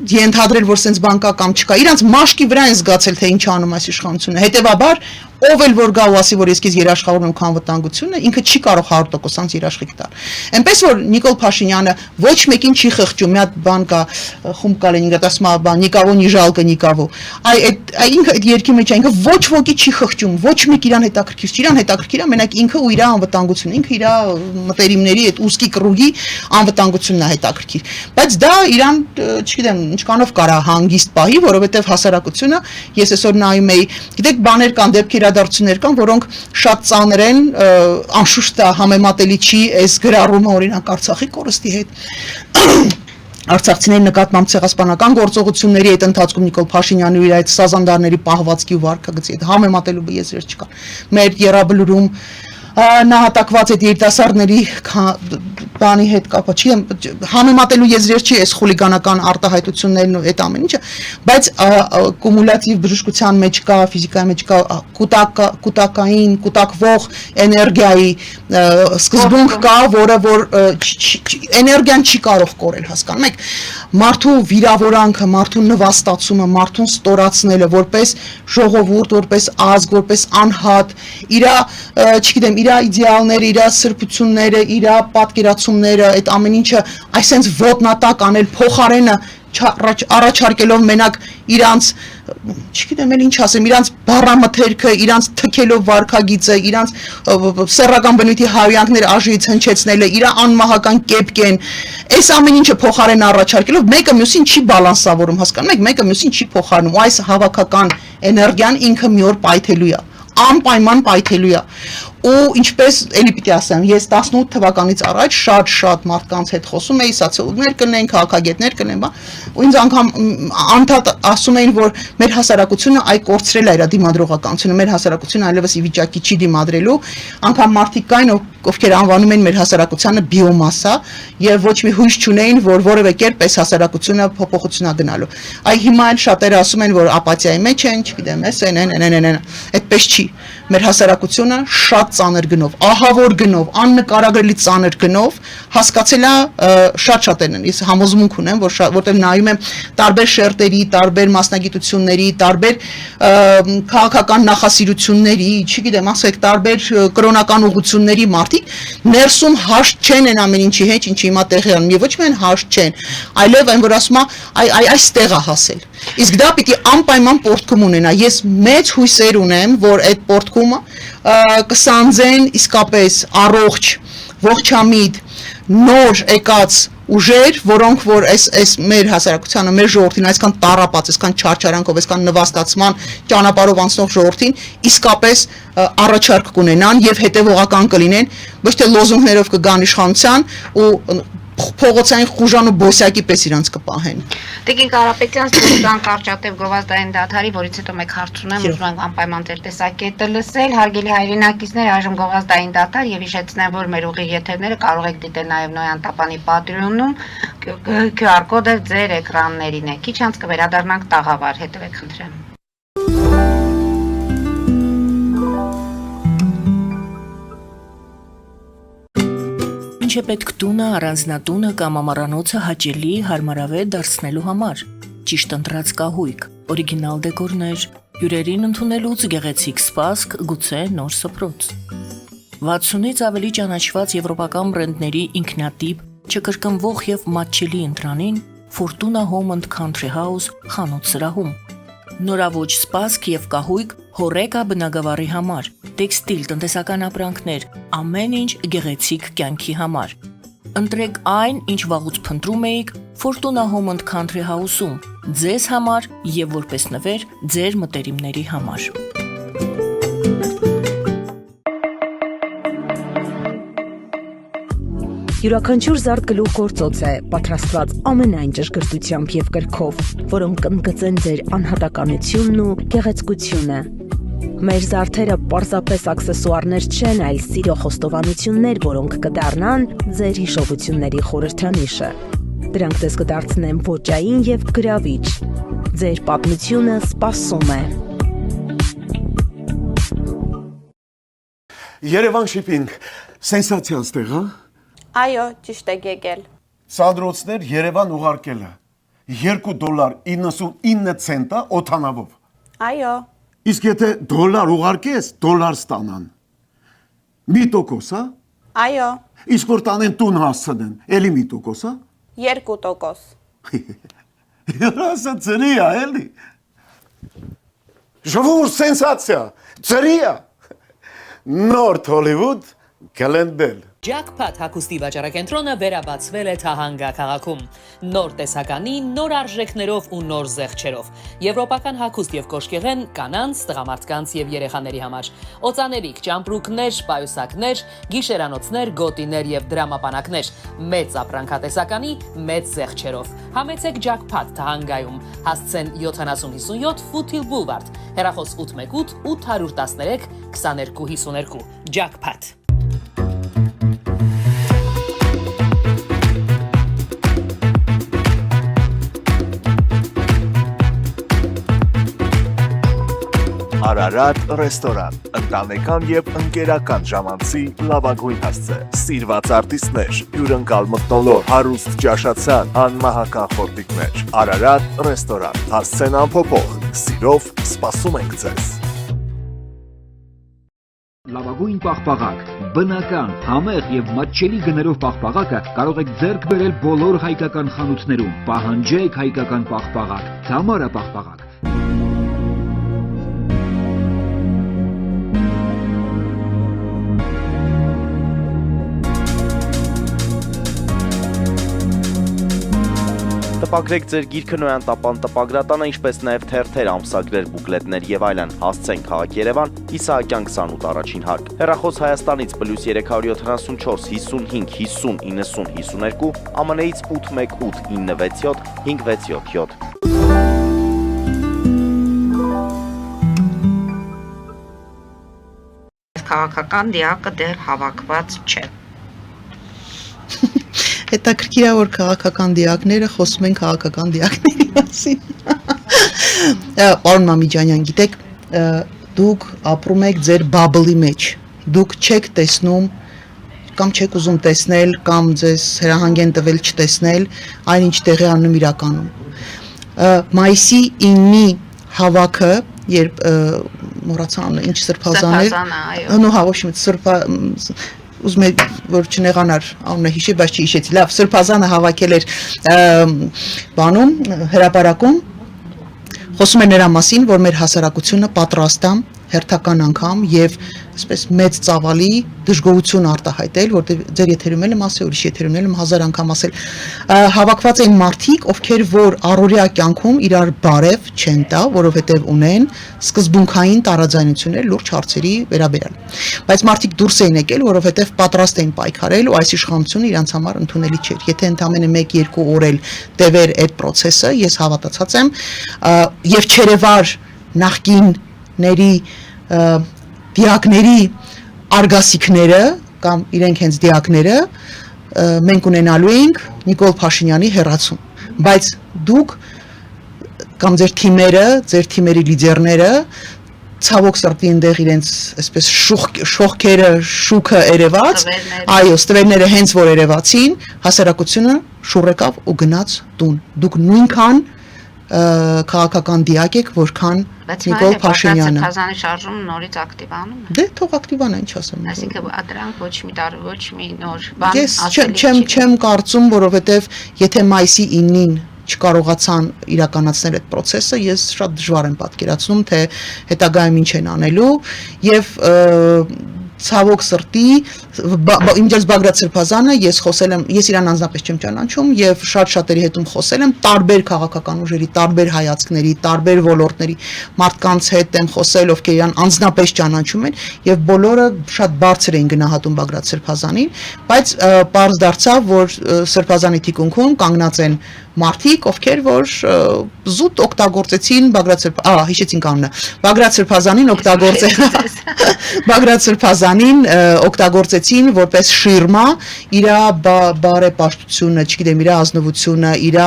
ենթադրել, որ սենց բան կա կամ չկա, իրանց մաշկի վրա են զգացել, թե ինչ անում այս իշխանությունը, հետևաբար ով էլ որ գա ու ասի, որ ես քեզ երաշխավորում եմ քո անվտանգությունը, ինքը չի կարող 100% երաշխիք տալ։ Էնպես որ Նիկոլ Փաշինյանը ոչ մեկին չի խղճում, մի հատ բան կա, խումբ կա Լենինգրադ ասում է, բան Նիկավո նի ժալկը Նիկավո։ Ինքը այդ երկի մեջ ինքը ոչ ոքի չի խղճում, ոչ մեկ իրան հետաքրքիր չի, իրան հետաքրքիր է մենակ ինքը ու իր անվտանգությունը, ինքը իր մտերիմների այդ ուսկի կռուգի անվտանգությունն է հետաքրքիր։ Բայց դա իրան, չգիտեմ, ինչքանով կարա հանգիստ պահի, որովհետև հասարակությունը, ես այսօր նայում էի, գիտեք, բաներ կան, դեպքեր իրադարձություններ կան, որոնք շատ ծանր են, անշուշտ համեմատելի չի այս գրառումը օրինակ Արցախի կորստի հետ։ Արցախցիների նկատմամբ ցեղասպանական գործողությունների այդ ընթացքում Նիկոլ Փաշինյանի ու իր այդ սազանդարների պահվածքի ու վարքագծի հետ համեմատելու եզրեր չկան։ Մեր Եռաբլուրում նահատակված այդ երիտասարդների բանի հետ կապը չի, համեմատելու եզրեր չի այս խուլիգանական արտահայտություններն ու այդ ամեն ինչը, բայց կումուլյատիվ բժշկության մեջ կա, ֆիզիկայի մեջ կա կուտակային, կուտակվող էներգիայի սկզբունք կա, որը որ էներգիան չի կարող կորել, հասկանում եք, մարդու վիրավորանքը, մարդու նվաստացումը, մարդուն ստորացնելը որպես ժողովուրդ, որպես ազգ, որպես անհատ, չգիտեմ, իր իդեալները, իր սրբությունները, իր պատկերացումները, այդ ամեն ինչը այսենց ոտնատակ անել փոխարենը առաջարկելով մենակ իրանց, չգիտեմ էլ ինչ ասեմ, իրանց բառամթերքը, իրանց թքելով վարքագիծը, իրանց սեռական բնույթի հավյանքները աժից հնչեցնելը, իր անմահական կեպկեն, այս ամեն ինչը փոխարեն առաջարկելով, մեկը մյուսին չի բալանսավորում, հասկանում եք, մեկը մյուսին չի փոխարինում, ու այս հավաքական էներգիան ինքը մի օր պայթելու է, անպայման պայթելու է։ Ու ինչպես էլի պիտի ասեմ, ես 18 թվականից առաջ շատ մարդկանց հետ խոսում էի, սոցիոլոգներ կլինեն, քաղաքագետներ կլինեն, ու ինձ անգամ անդադ ասում էին, որ մեր հասարակությունը այ կորցրել է իր դիմադրողականությունը, մեր հասարակությունը այլևս ի վիճակի չի դիմադրելու, անգամ մարդիկ կային, ովքեր անվանում են մեր հասարակությանը բիոմասա եւ ոչ մի հույս չունեին, որ որևէ կերպ այս հասարակությունը փոփոխությունա գնալու։ Այ հիմա էլ շատերը ասում են, որ ապաթիայի մեջ են, չգիտեմ, այդպես չի։ Մեր հասարակությունը շատ ծանր գնով, ահավոր գնով, աննկարագրելի ծանր գնով հասկացել է շատ-շատերն են։ Ես համոզմունք ունեմ, որտեղ նայում եմ տարբեր շերտերի, տարբեր մասնագիտությունների, տարբեր քաղաքական նախասիրությունների, չգիտեմ, ասեք, տարբեր կրոնական ուղղությունների մարդիկ ներսում հաշտ չեն այն ամեն ինչի հետ, ինչի հիմա տեղի անում, եւ ոչ միայն հաշտ չեն, այլև այն որ ասում է, այստեղ է հասել։ Իսկ դա պիտի անպայման պորտքում ունենա։ Ես մեծ հույսեր ունեմ, որ այդ պորտքումը կսանձեն իսկապես առողջ, ողջամիտ, նոր եկած ուժեր, որոնք որ այս մեր հասարակությանը, մեր ժողովրդին այսքան տառապած, այսքան չարչարանքով, այսքան նվաստացման ճանապարհով անցնող ժողովրդին իսկապես առաջարկ կունենան եւ հետեւողական կլինեն, ոչ թե լոզունգներով կգան իշխանության ու փողոցային խուժան ու բոսյակի պես իրանց կպահեն։ Տիկին Կարապետյան, ստուդիան կարճատև գովազդային դադարի, որից հետո մեկ հարց ունեմ, ուզում եմ անպայման ձեր տեսակետը լսել, հարգելի հայրենակիցներ, այժմ գովազդային դադար եւ հիշեցնեմ, որ մեր ուղիղ եթերները կարող եք դիտել նաեւ Նոյան Տապանի Patreon-ում, QR կոդը ձեր էկրաններին է։ Քիչ անց կվերադառնանք տաղավար, հետևեք խնդրեմ։ Ինչ է պետք տունը, առանձնատունը կամ ամառանոցը հաճելի, հարմարավետ դարձնելու համար։ Ճիշտ ընտրած կահույք, օրիգինալ դեկորներ, հյուրերին ընդունելուց գեղեցիկ սպասք, գուցե նոր սփռոց։ 60-ից ավելի ճանաչված եվրոպական բրենդների ինքնատիպ, չկրկնվող եւ մատչելի ընտրանին Fortuna Home and Country House խանութ սրահում։ Նորավոճ սպասք եւ կահույք հորեկա բնագավառի համար, տեքստիլ, տնտեսական ապրանքներ, ամեն ինչ գեղեցիկ կյանքի համար։ Ընտրեք այն, ինչ վաղուց փնտրում էիք Fortuna Home and Country House-ում, ձեզ համար եւ որպես նվեր ձեր մտերիմների համար։ Յուրաքանչյուր զարդ գլուխ գործոց է, պատրաստված ամենայն ճշգրտությամբ եւ կրքով, որոնք կընդգծեն ձեր անհատականությունն ու գեղեցկությունը։ Մեր զարդերը պարզապես աքսեսուարներ չեն, այլ սիրո խոստովանություններ, որոնք կդառնան ձեր հիշողությունների խորհրդանիշը։ Դրանք ձեզ կդարձնեն ոճային եւ գրավիչ։ Ձեր պատմությունը սպասում է։ Երևան շիփինգ, սենսացիա ստեղ, հա։ Այո, ճիշտ եք եկել։ Սանդրոցներ Երևան ուղարկելը $2.99 օթանավով։ Այո, Իսկ եթե դոլար ուղարկես, դոլար ստանան։ Մի տոկոս, հա։ այո, Իսկ որ տանեն տուն հասցնեն, էլի մի տոկոս, հա։ 2%։ Հրասը ծրի է, էլի։ Ժողովուրդ սենսացիա, ծրի է։ Նորթ Հոլիվուդ կլենդել։ Jackpot հագուստի վաճառակենտրոնը վերաբացվել է Թահանգա քաղաքում։ Նոր տեսականի, նոր արժեքներով ու նոր զեղչերով։ Եվրոպական հագուստ եւ կոշկեղեն կանանց, տղամարդկանց եւ երեխաների համար։ Օծաներիք, ճամպրուկներ, պայուսակներ, գիշերանոցներ, գոտիներ եւ դրամապանակներ։ Մեծ ապրանքատեսականի, մեծ զեղչերով։ Համեցեք Jackpot Թահանգայում։ Հասցեն 7057 Foothill Boulevard։ Հեռախոս 818 813 2252։ Jackpot։ Արարատ ռեստորան, ընտանեկան եւ ընկերական ժամանցի լավագույն հասցե, սիրված արտիստներ, հյուրընկալ մթնոլորտ, հարուստ ճաշացան, անմահական խորտիկներ, Արարատ ռեստորան, հասցեն անփոփոխ, սիրով սպասում ենք ձեզ։ Լավագույն պաղպաղակ, բնական, համեղ եւ մատչելի գներով պաղպաղակը կարող եք ձեռք բերել բոլոր հայկական խանութներում։ Պահանջեք հայկական պաղպաղակ, Թամարա պաղպաղակ։ Տպագրեք ձեր գիրքը նոյան տապան տպագրատանը, ինչպես նաև թերթեր, ամսագրեր, բուկլետներ եւ այլն։ Հասցեն քաղաք Երևան, Իսահակյան 28 առաջին հարկ։ Հեռախոս Հայաստանից +374 55 50 90 52, ԱՄՆ-ից 818 967 567։ Քաղաքական դիակը դեռ հավաքված չէ։ Հետաքրքիր է, որ քաղաքական դիակները խոսում են քաղաքական դիակների մասին։ Պարոն Մամիջանյան, գիտեք, դուք ապրում եք ձեր բաբլի մեջ։ Դուք չեք տեսնում կամ չեք ուզում տեսնել, կամ ձեզ հրահանգ են տվել չտեսնել այն ինչ տեղի անում իրականում։ Մայիսի 9-ի հավաքը, երբ մոռացա անունը, ինչ սրբազան էր։ Նո, հա, ոչ մի ուզում եք որ չնեղանար անունը հիշի, բայց չհիշեցի։ Լավ, Սրբազանը հավաքել էր բանում, հրապարակում, խոսում էր նրա մասին, որ մեր հասարակությունը պատրաստ է հերթական անգամ եւ այսպես մեծ ծավալի դժգոհություն արտահայտել, որտեղ ձեր եթերում եմ ասել, ուրիշ եթերում եմ 1000 անգամ ասել, հավաքված են մարդիկ, ովքեր որ առօրյա կյանքում իրար բարև չեն տա, որովհետեւ ունեն սկզբունքային տարաձայնություններ լուրջ հարցերի վերաբերյալ։ Բայց մարդիկ դուրս էին եկել, որովհետեւ պատրաստ էին պայքարել ու այս իշխանությունը իրանց համար ընդունելի չէր։ Եթե ընդամենը 1-2 օր էլ տևեր այդ process-ը, ես հավատացած եմ, եւ չերևար նախկինների դիակների արգասիքները կամ իրենք հենց դիակները մենք ունենալու ենք Նիկոլ Փաշինյանի հեռացում, բայց դուք կամ ձեր թիմերը, ձեր թիմերի լիդերները ցավոք սրտի այնտեղ իրենց այսպես շողքերը, շուքը երևաց, այո, ստվերները հենց որ երևացին, հասարակությունը շուռ եկավ ու գնաց տուն։ Դուք նույնքան քաղաքական դիակ եք, որքան Նիկոլ Փաշինյանը։ Սրբազանի շարժումը նորից ակտիվանում է։ Դե թող ակտիվանա, ինչ ասեմ։ Այսինքն դրանք ոչ մի տարի, ոչ մի նոր բան Ես չեմ կարծում, որովհետև եթե մայիսի 9-ին չկարողացան իրականացնել այդ process-ը, ես շատ դժվար եմ պատկերացնում, թե հետագայում ինչ են անելու եւ ցավոք սրտի իմջես Բագրատ Սրբազանը ես խոսել եմ, ես իրան անձնապես չեմ ճանաչում եւ շատ շատերի հետում խոսել եմ տարբեր քաղաքական ուժերի, տարբեր հայացքների, տարբեր ոլորտների մարդկանց հետ եմ խոսել, ովքեր իրան անձնապես ճանաչում են եւ բոլորը շատ բարձր էին գնահատում Բագրատ Սրբազանին, բայց պարզ դարձավ, որ Սրբազանի թիկունքում կանգնած են մարդիկ, ովքեր որ զուտ օգտագործեցին հիշեցին կանոնը Բագրատ Սրբազանին Բագրատ Սրբազանին օգտագործեցին որպես շիրմա իր բարեպաշտությունը, չգիտեմ, իր ազնվությունը, իր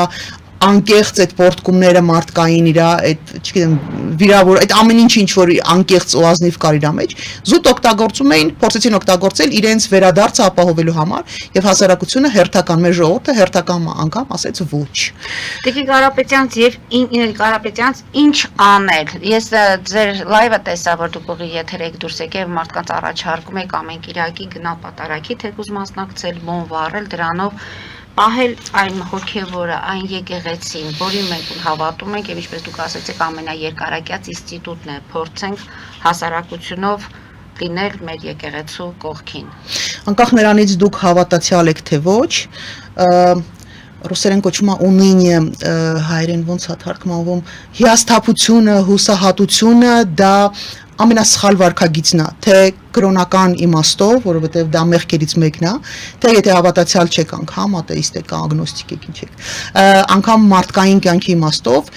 անկեղծ այդ պորտկումները մարդկային իր այդ, չգիտեմ, վիրավոր այդ ամեն ինչ որ անկեղծ ու ազնիվ կար իր մեջ, զուտ օգտագործում էին, փորձեցին օգտագործել իրենց վերադարձը ապահովելու համար եւ հասարակությունը հերթական մեր ժողովուրդը հերթական անգամ ասեց ոչ։ Տիկին Կարապետյանց եւ Կարապետյանց ինչ անել։ Ես ձեր լայվը տեսա, որ դուք ուղի եթեր եք դուրս եկել մարդկանց առաջարկում եք ամեն Կիրակի գնալ պատարագի, թեկուզ մասնակցել, բոն վառել, դրանով պահել այն հոգևորը, այն եկեղեցին, որի մենք հավատում ենք եւ ինչպես դուք ասացիք, ամենաերկարակյաց ինստիտուտն է, փորձենք հասարակությունով լինել մեր եկեղեցու կողքին։ Անկախ նրանից դուք հավատացյալ եք թե ոչ, ռուսերեն կոչվում է ունինիե, հայերեն ոնց է թարգմանվում, հիասթափությունը, հուսահատությունը դա ամենասխալ վարքագիծն է, թե կրոնական իմաստով, որովհետև դա մեղքերից մեկն է, թե եթե հավատացյալ չեք անգամ, աթեիստ եք, ագնոստիկ եք, ինչ եք, անգամ մարդկային կյանքի իմաստով,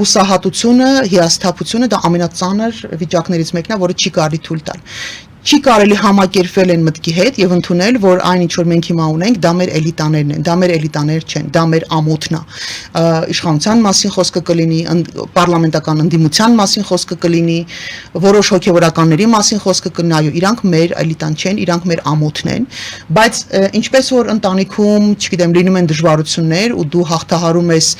հուսահատությունը, հիասթափությունը դա ամենածանր վիճակներից մեկն է, որը չի կարելի թույլ տալ։ Չի կարելի համակերպվել են մտքի հետ եւ ընդունել, որ այն ինչ որ մենք հիմա ունենք, դա մեր էլիտաներն են, դա մեր էլիտաներ չեն, դա մեր ամոթն է։ Իշխանության մասին խոսքը կլինի, պարլամենտական ընդդիմության մասին խոսքը կլինի, որոշ հոգեվորականների մասին խոսքը կլինի, այո, իրանք մեր էլիտան չեն, իրանք մեր ամոթն են, բայց ինչպես որ ընտանիքում, չգիտեմ, լինում են դժվարություններ ու դու հաղթահարում ես,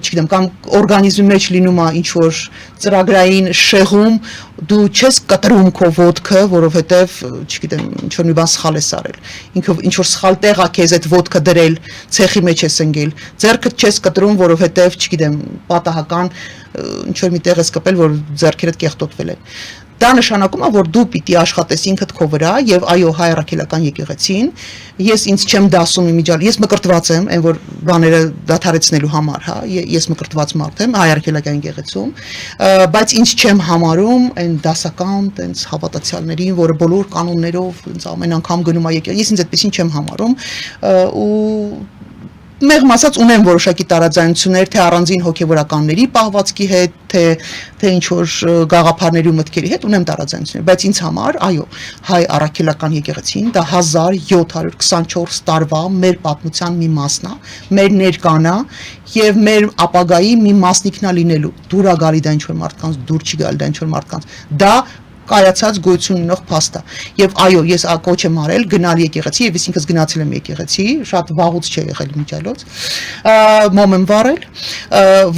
չգիտեմ, կամ օրգանիզմի մեջ լինում է ինչ որ ծրագրային շեղում, դու չես կտրում քո ոտքը, որովհետև, չգիտեմ, ինչ որ մի բան սխալ ես արել։ Ինքը ինչ որ սխալ տեղ է քեզ այդ ոտքը դրել, ցեխի մեջ ես ընկել։ Ձեռքդ չես կտրում, որովհետև, չգիտեմ, պատահական ինչ որ մի տեղ ես կպել, որ ձեռքերդ կեղտոտվել են։ Դա նշանակում է, որ դու պիտի աշխատես ինքդ քո վրա եւ այո, հայ առաքելական եկեղեցին, ես ինձ չեմ դասում իմիջիալ, ես մկրտված եմ, այն որ բաները դադարեցնելու համար, հա, ես մկրտված մարդ եմ հայ առաքելական եկեղեցում, բայց ինձ չեմ համարում այն դասական, տենց հավատացյալներին, որը բոլոր կանոններով տենց ամեն անգամ գնում է եկեղեցի, ես ինձ այդպեսին չեմ համարում ու մեղմ ասած ունեմ որոշակի տարաձայնություններ թե առանձին հոգևորականների պահվածքի հետ, թե ինչ որ գաղափարների ու մտքերի հետ ունեմ տարաձայնություններ, բայց ինձ համար, այո, հայ առաքելական եկեղեցին դա 1724 տարվա մեր պատմության մի մասն է, մեր ներկան է եւ մեր ապագայի մի մասնիկն է լինելու։ Դուր է գալի դա ինչ որ մարդկանց, դուր չի գալի դա ինչ որ մարդկանց։ Դա կայացած գոյություն ունող փաստ է։ Եվ այո, ես կոչ եմ արել գնալ եկեղեցի եւ ես ինքս գնացել եմ եկեղեցի, շատ վաղուց չի եղել միջալոց։ Մոմ եմ վառել,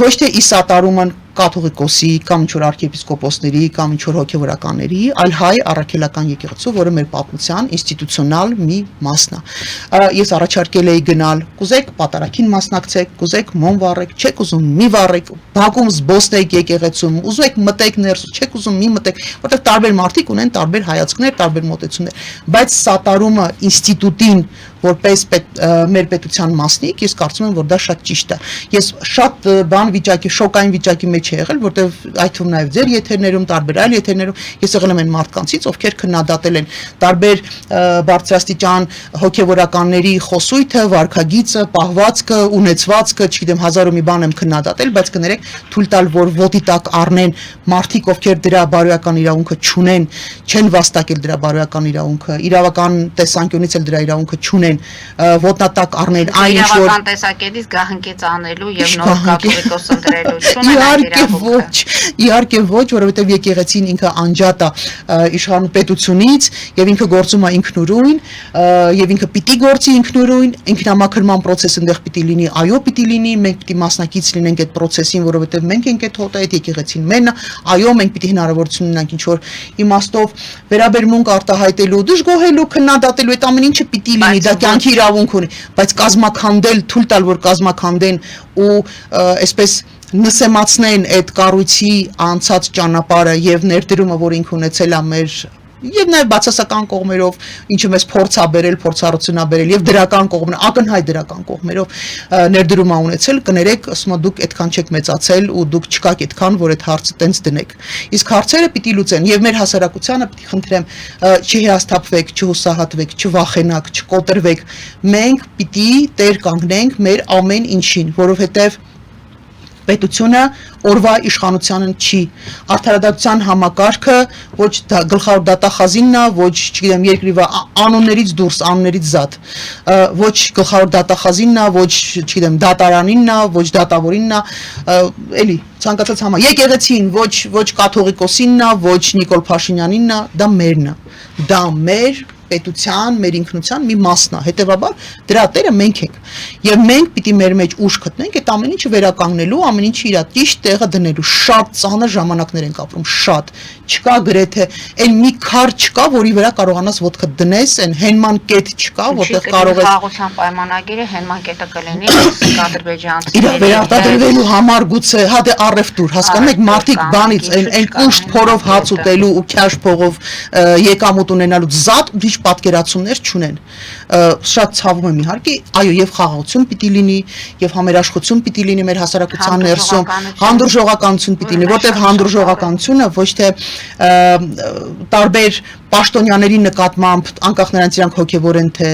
ոչ թե ի սատարումը կաթողիկոսի կամ ինչ-որ arczepiskoposների կամ ինչ-որ հոգևորականների, այլ հայ առաքելական եկեղեցու, որը մեր պատմության ինստիտուցիոնալ մի մասն է։ Ես առաջարկել էի գնալ, կուզեք պատարագին մասնակցեք, կուզեք մոմ վառեք, չեք ուզում մի վառեք, բակում զբոսնեք եկեղեցում, ուզում եք մտեք ներս, չեք ուզում մի մտեք, որտեղ տարբեր մարդիկ ունեն տարբեր հայացքներ, տարբեր մոտեցումներ, բայց սատարումը ինստիտուտին որպես մեր պետության մասնիկ, ես կարծում եմ, որ դա շատ ճիշտ է։ Ես շատ բան վիճակի, շոկային վիճակի մեջ եմ եղել, որտեղ այդ թվում նաև ձեր եթերներում, տարբեր այլ եթերներում ես եղել եմ այն մարդկանցից, ովքեր քննադատել են տարբեր բարձրաստիճան հոգևորականների խոսույթը, վարքագիծը, պահվածքը, ունեցվածքը, չգիտեմ, հազար ու մի բան եմ քննադատել, բայց կներեք, թույլ տալ, որ ոտի տակ առնեն մարդիկ, ովքեր դրա բարոյական իրավունքը չունեն, չեն վաստակել դրա բարոյական իրավունքը, իրավական տեսանկյունից էլ դրա իրավունքը չունեն, ոտնատակ առնել այն ինչ որ իրավական տեսակետից գահընկեց անելու եւ նոր կաթողիկոս ընտրելու չունեն իհարկե ոչ, որովհետեւ եկեղեցին ինքը անջատ է իշխանապետությունից եւ ինքը գործում է ինքնուրույն եւ ինքը պիտի գործի ինքնուրույն, ինքնամաքրման process այնտեղ պիտի լինի, այո պիտի լինի, մենք պիտի մասնակից լինենք այդ process-ին, որովհետեւ մենք ենք այդ հոտը, այդ եկեղեցին մենն է, այո մենք պիտի հնարավորություն ունենանք ինչ որ իմաստով վերաբերմունք արտահայտելու, դժգոհելու, քննադատելու, այդ ամեն ինչը պիտի լինի, դա կյանքի իրավունք ունի, բայց կազմակերպել, թույլ տալ, որ կազմակերպեն ու այսպես նսեմացնեն այդ կառույցի անցած ճանապարհը եւ ներդրումը, որ ինքը ունեցել է մեր եւ նաեւ բացասական կողմերով, ինչը մեզ փորձա բերել, փորձառությունա բերել եւ դրական կողմն, ակնհայտ դրական կողմերով ներդրում ա ունեցել, կներեք, ասում եմ դուք այդքան չեք մեծացել ու դուք չկաք այդքան, որ այդ հարցը տենց դնեք։ Իսկ հարցերը պիտի լուծեն եւ մեր հասարակությանը պիտի խնդրեմ չհիասթափվեք, չհուսահատվեք, չվախենաք, չկոտրվեք։ Մենք պիտի տեր կանգնենք մեր ամեն ինչին, որովհետեւ պետությունը օրվա իշխանությանն չի, արդարադատության համակարգը ոչ գլխավոր դատախազինն է, ոչ, չգիտեմ, երկրի անուններից դուրս, անուններից զատ, ոչ գլխավոր դատախազինն է, ոչ, չգիտեմ, դատարանինն է, ոչ դատավորինն է, էլի ցանկացած եկեղեցին, ոչ կաթողիկոսինն է, ոչ Նիկոլ Փաշինյանինն է, դա մերն է, դա մեր պետության, մեր ինքնության մի մասն է, հետևաբար դրա տերը մենք ենք եւ մենք պիտի մեր մեջ ուժ գտնենք այդ ամեն ինչը վերականգնելու, ամեն ինչը իր ճիշտ տեղը դնելու, շատ ծանր ժամանակներ ենք ապրում, շատ, չկա գրեթե այն մի քար չկա, որի վրա կարողանաս ոտքդ դնես, այն հենման կետ չկա, որտեղ կարող ես խաղաղության պայմանագիրը հենման կետը կլինի ադրբեջանցի իր վերարտադրվելու համար գուցե, հա դե առևտուր, հասկանում եք, մարդիկ բանից այն կուշտ փորով հաց ուտելու ու քյաշ փողով եկամուտ ունենալու զատ ուրիշ պատկերացումներ չունեն։ Շատ ցավում եմ իհարկե, այո, եւ խաղաղություն պիտի լինի, եւ համերաշխություն պիտի լինի մեր հասարակության ներսում, հանդուրժողականություն պիտի լինի, որտեղ հանդուրժողականությունը ոչ թե տարբեր պաշտոնյաների նկատմամբ, անկախ նրանց իրանք հոգևոր են թե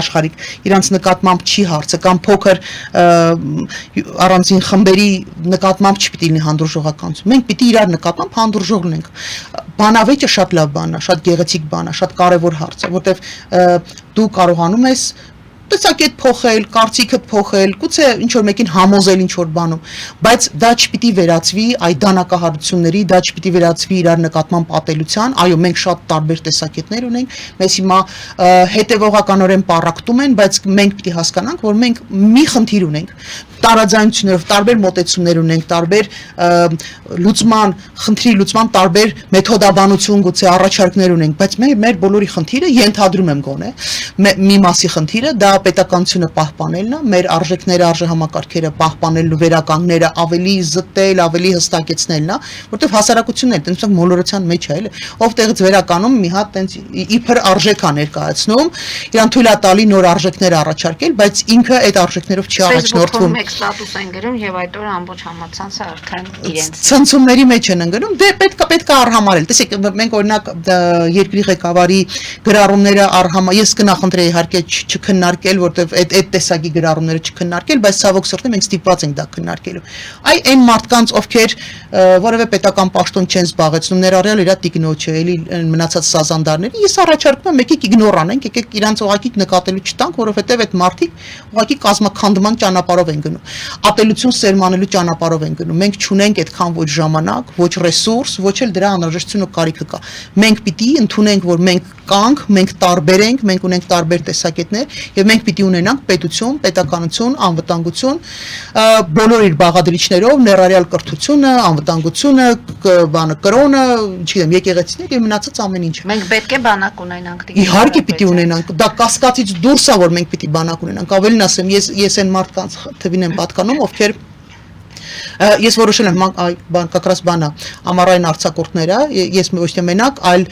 աշխարհիկ, իրանց նկատմամբ չի հարցը, կամ փոքր առանձին խմբերի նկատմամբ չպիտի լինի հանդուրժողականություն։ Մենք պիտի իրար նկատմամբ հանդուրժող լինենք։ Բանավեճը շատ լավ բան է, շատ գեղեցիկ բան է, շատ կարևոր հարց է, որտեղ դու կարողանում ես տեսակետ փոխել, կարծիքդ փոխել, գուցե ինչ որ մեկին համոզել ինչ որ բանում, բայց դա չպիտի վերածվի այ դանակահարությունների, դա չպիտի վերածվի իրար նկատմամբ ատելության, այո, մենք շատ տարբեր տեսակետներ ունենք, մեզ հիմա հետևողականորեն պառակտում են, բայց մենք պիտի հասկանանք, որ մենք մի խնդիր ունենք, տարաձայնություններով տարբեր մոտեցումներ ունենք, տարբեր լուծման, խնդրի լուծման տարբեր մեթոդաբանություն գուցե առաջարկներ ունենք, բայց մեր բոլորի խնդիրը ենթադրում եմ գոնե, մի մասի խնդիրը դա պետականությունը պահպանելն է, մեր արժեքները, արժեհամակարգերը պահպանելն ու վերականգնելը ավելի զտել, ավելի հստակեցնելն է, որտեղ հասարակությունն է, տենց մոլորության մեջ է, էլի, ով տեղից վերականում մի հատ տենց իբր արժեք է ներկայացնում, իրան թույլ է տալի նոր արժեքներ առաջարկել, բայց ինքը այդ արժեքներով չի առաջնորդվում։ Ստատուս են գրում եւ այդ օրը ամբողջ համացանցը արդեն իրենց ցնցումների մեջ են ընկնում, դե պետք է արհամարել։ Տեսեք, մենք օրինակ երկրի ղեկավարի գրառումները ես կնախընտրեի իհարկե չքննարկել, որտեվ այդ տեսակի գրառումները չքննարկել, բայց ցավոք սրտի մենք ստիպված ենք դա քննարկելու։ Այ այն մարդկանց, ովքեր որևէ պետական պաշտոն չեն զբաղեցնում, ներառյալ իր տիկնոջը, էլի մնացած սազանդարները, ես առաջարկում եմ եկեք իգնոր անենք, եկեք իրանց ուղղակի նկատելու չտանք, որովհետեւ այդ մարդիկ ուղղակի կազմաքանդման ճանապարհով են գնում, ատելություն սերմանելու ճանապարհով են գնում։ Մենք չունենք այդքան ոչ ժամանակ, ոչ ռեսուրս, ոչ էլ դրա անհրաժեշտություն ու կարիքը կա։ Մենք պիտի ընդունենք, որ մենք կանք, մենք տարբեր ենք, մենք ունենք տարբեր տեսակետներ եւ մենք պիտի ունենանք պետություն, պետականություն, անվտանգություն, բոլոր իր բաղադրիչներով, ներառյալ կրթությունը, անվտանգությունը, բանը կրոնը, չգիտեմ, եկեղեցիներ եւ մնացած ամեն ինչ։ Մենք պետք է բանակ ունենանք։ Իհարկե պիտի ունենանք, դա կասկածից դուրս է, որ մենք պիտի բանակ ունենանք։ Ավելին ասեմ, ես այն մարդկանց թվին եմ պատկանում, ովքեր ես որոշել եմ կակրաս բանա ամառային արձակուրդները, ես ոչ թե մենակ, այլ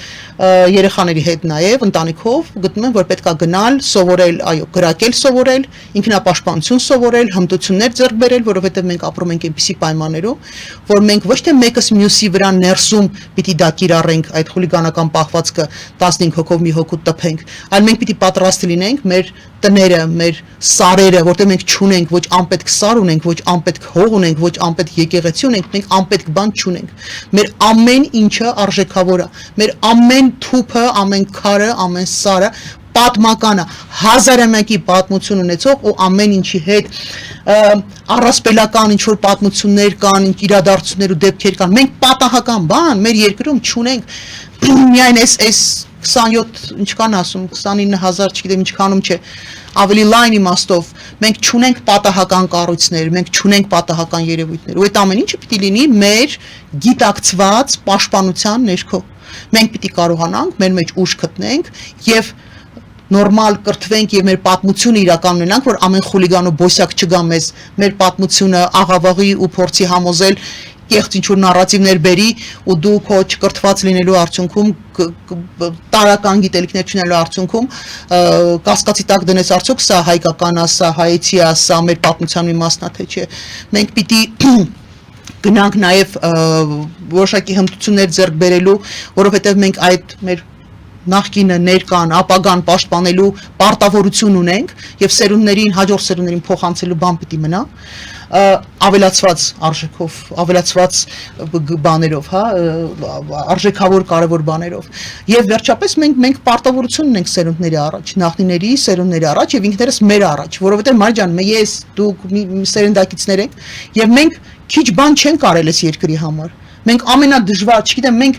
երեխաների հետ նաև ընտանիքով գտնում եմ, որ պետք է գնալ, սովորել, այո, գրակել սովորել, ինքնապաշտպանություն սովորել, հմտություններ ձեռք բերել, որովհետև մենք ապրում ենք այնպիսի պայմաններում, որ մենք ոչ թե մեկս մյուսի վրա ներսում պիտի դա կիրառենք, այդ խուլիգանական պահվածքը 15 հոգով մի հոգու տփենք, այլ մենք պիտի պատրաստ լինենք մեր տները, մեր սարերը, որտեղ մենք չունենք, ոչ անպետք սար ունենք, ոչ անպետք հող ունենք, ոչ անպետք եկեղեցի ունենք, մենք անպետք բան չունենք։ Մեր ամեն ինչը արժեքավոր է, մեր ամեն թուփը, ամեն քարը, ամեն սարը պատմական է, հազարամյակի պատմություն ունեցող ու ամեն ինչի հետ առասպելական ինչ-որ պատմություններ կան, իրադարձություններ ու դեպքեր կան։ Մենք պատահական բան մեր երկրում չունենք, միայն այս 27, ինչ կան ասում, 29,000, չգիտեմ ինչքանում չէ, ավելի լայն իմաստով, մենք չունենք պատահական կառույցներ, մենք չունենք պատահական երևույթներ, ու այդ ամեն ինչը պիտի լինի մեր գիտակցված պաշտպանության ներքո։ Մենք պիտի կարողանանք մեր մեջ ուժ գտնենք եւ նորմալ կրթվենք եւ մեր պատմությունը իրական ունենանք, որ ամեն խուլիգան ու բոսյակ չգա մեզ մեր պատմությունը աղավաղի ու փորձի համոզել կեղծ ինչ-որ նարատիվներ բերի ու դու քո չկրթված լինելու արդյունքում տարական գիտելիքներ չունենալու արդյունքում կասկածի տակ դնես արդյոք սա հայկական է, սա հայեցի է, սա մեր պատմության մի մասն է, թե չէ։ Մենք պիտի գնանք նաև որոշակի հմտություններ ձեռք բերելու, որովհետև մենք այդ մեր նախկինը, ներկան, ապագան պաշտպանելու պարտավորություն ունենք եւ սերունդներին, հաջորդ սերունդներին փոխանցելու բան պիտի մնա ավելացված արժեքով, ավելացված բաներով, հա, արժեքավոր կարևոր բաներով։ Եվ վերջապես մենք պարտավորություն ունենք սերունդների առաջ, նախնիների, սերունդների առաջ եւ ինքներս մեր առաջ, որովհետեւ Մարիջան, ես, դուք սերնդակիցներ ենք եւ մենք քիչ բան չենք արել այս երկրի համար։ Մենք ամենադժվար, չգիտեմ, մենք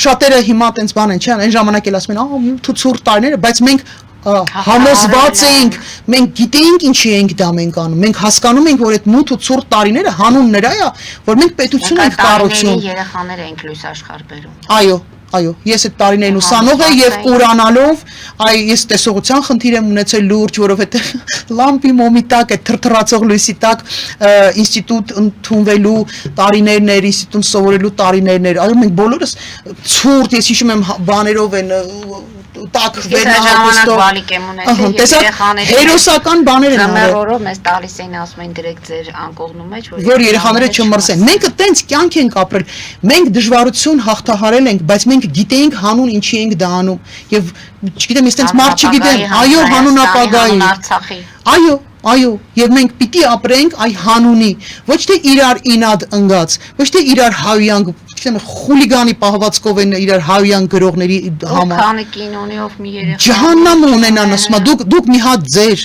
շատերը հիմա տենց բան են, չէ՞, այն ժամանակ էլ ասում են, ցուրտ տարիները, բայց մենք համոզված էինք, մենք գիտեինք ինչի ենք դա մենք անում, մենք հասկանում ենք, որ այդ մութ ու ցուրտ տարիները հանուն նրա է, որ մենք պետություն ենք կառուցում։ Երեխաներ ենք լույս աշխարհ բերում։ Այո, ես այդ տարիներին ուսանող եմ եւ կուրանալով, ես տեսողության խնդիր եմ ունեցել լուրջ, որովհետեւ լամպի մոմի տակ է թրթռացող լույսի տակ ինստիտուտ ընդունվելու տարիներն էր, ինստիտուտ սովորելու տարիներն էր։ Այո, մենք բոլորս ցուրտ, ես հիշում եմ բաներով են տակ վերնահագուստով տեսակ հերոսական բաներ են արել։ Մեզ տալիս էին ասում են դրեք ձեր անկողնու մեջ, որ երեխաները չմրսեն։ Մենք այտենց կյանք ենք ապրել։ Մենք դժվարություն հաղթահարել ենք, բայց մենք գիտեինք հանուն ինչի ենք դա անում։ Եվ չգիտեմ, ես այտենց մարդ չգիտեմ, այո, հանուն ապագայի։ Այո, եւ մենք պիտի ապրենք այ հանունի, ոչ թե իրար ինադ ընկած, ոչ թե իրար հայոյան, չգիտեմ, խուլիգանի պահվածքով են իրար հայոյան գրողների համար։ Քանի կինոնիով մի երեխա։ Ջահաննամ ունենան, ասում եմ, դուք մի հատ ձեր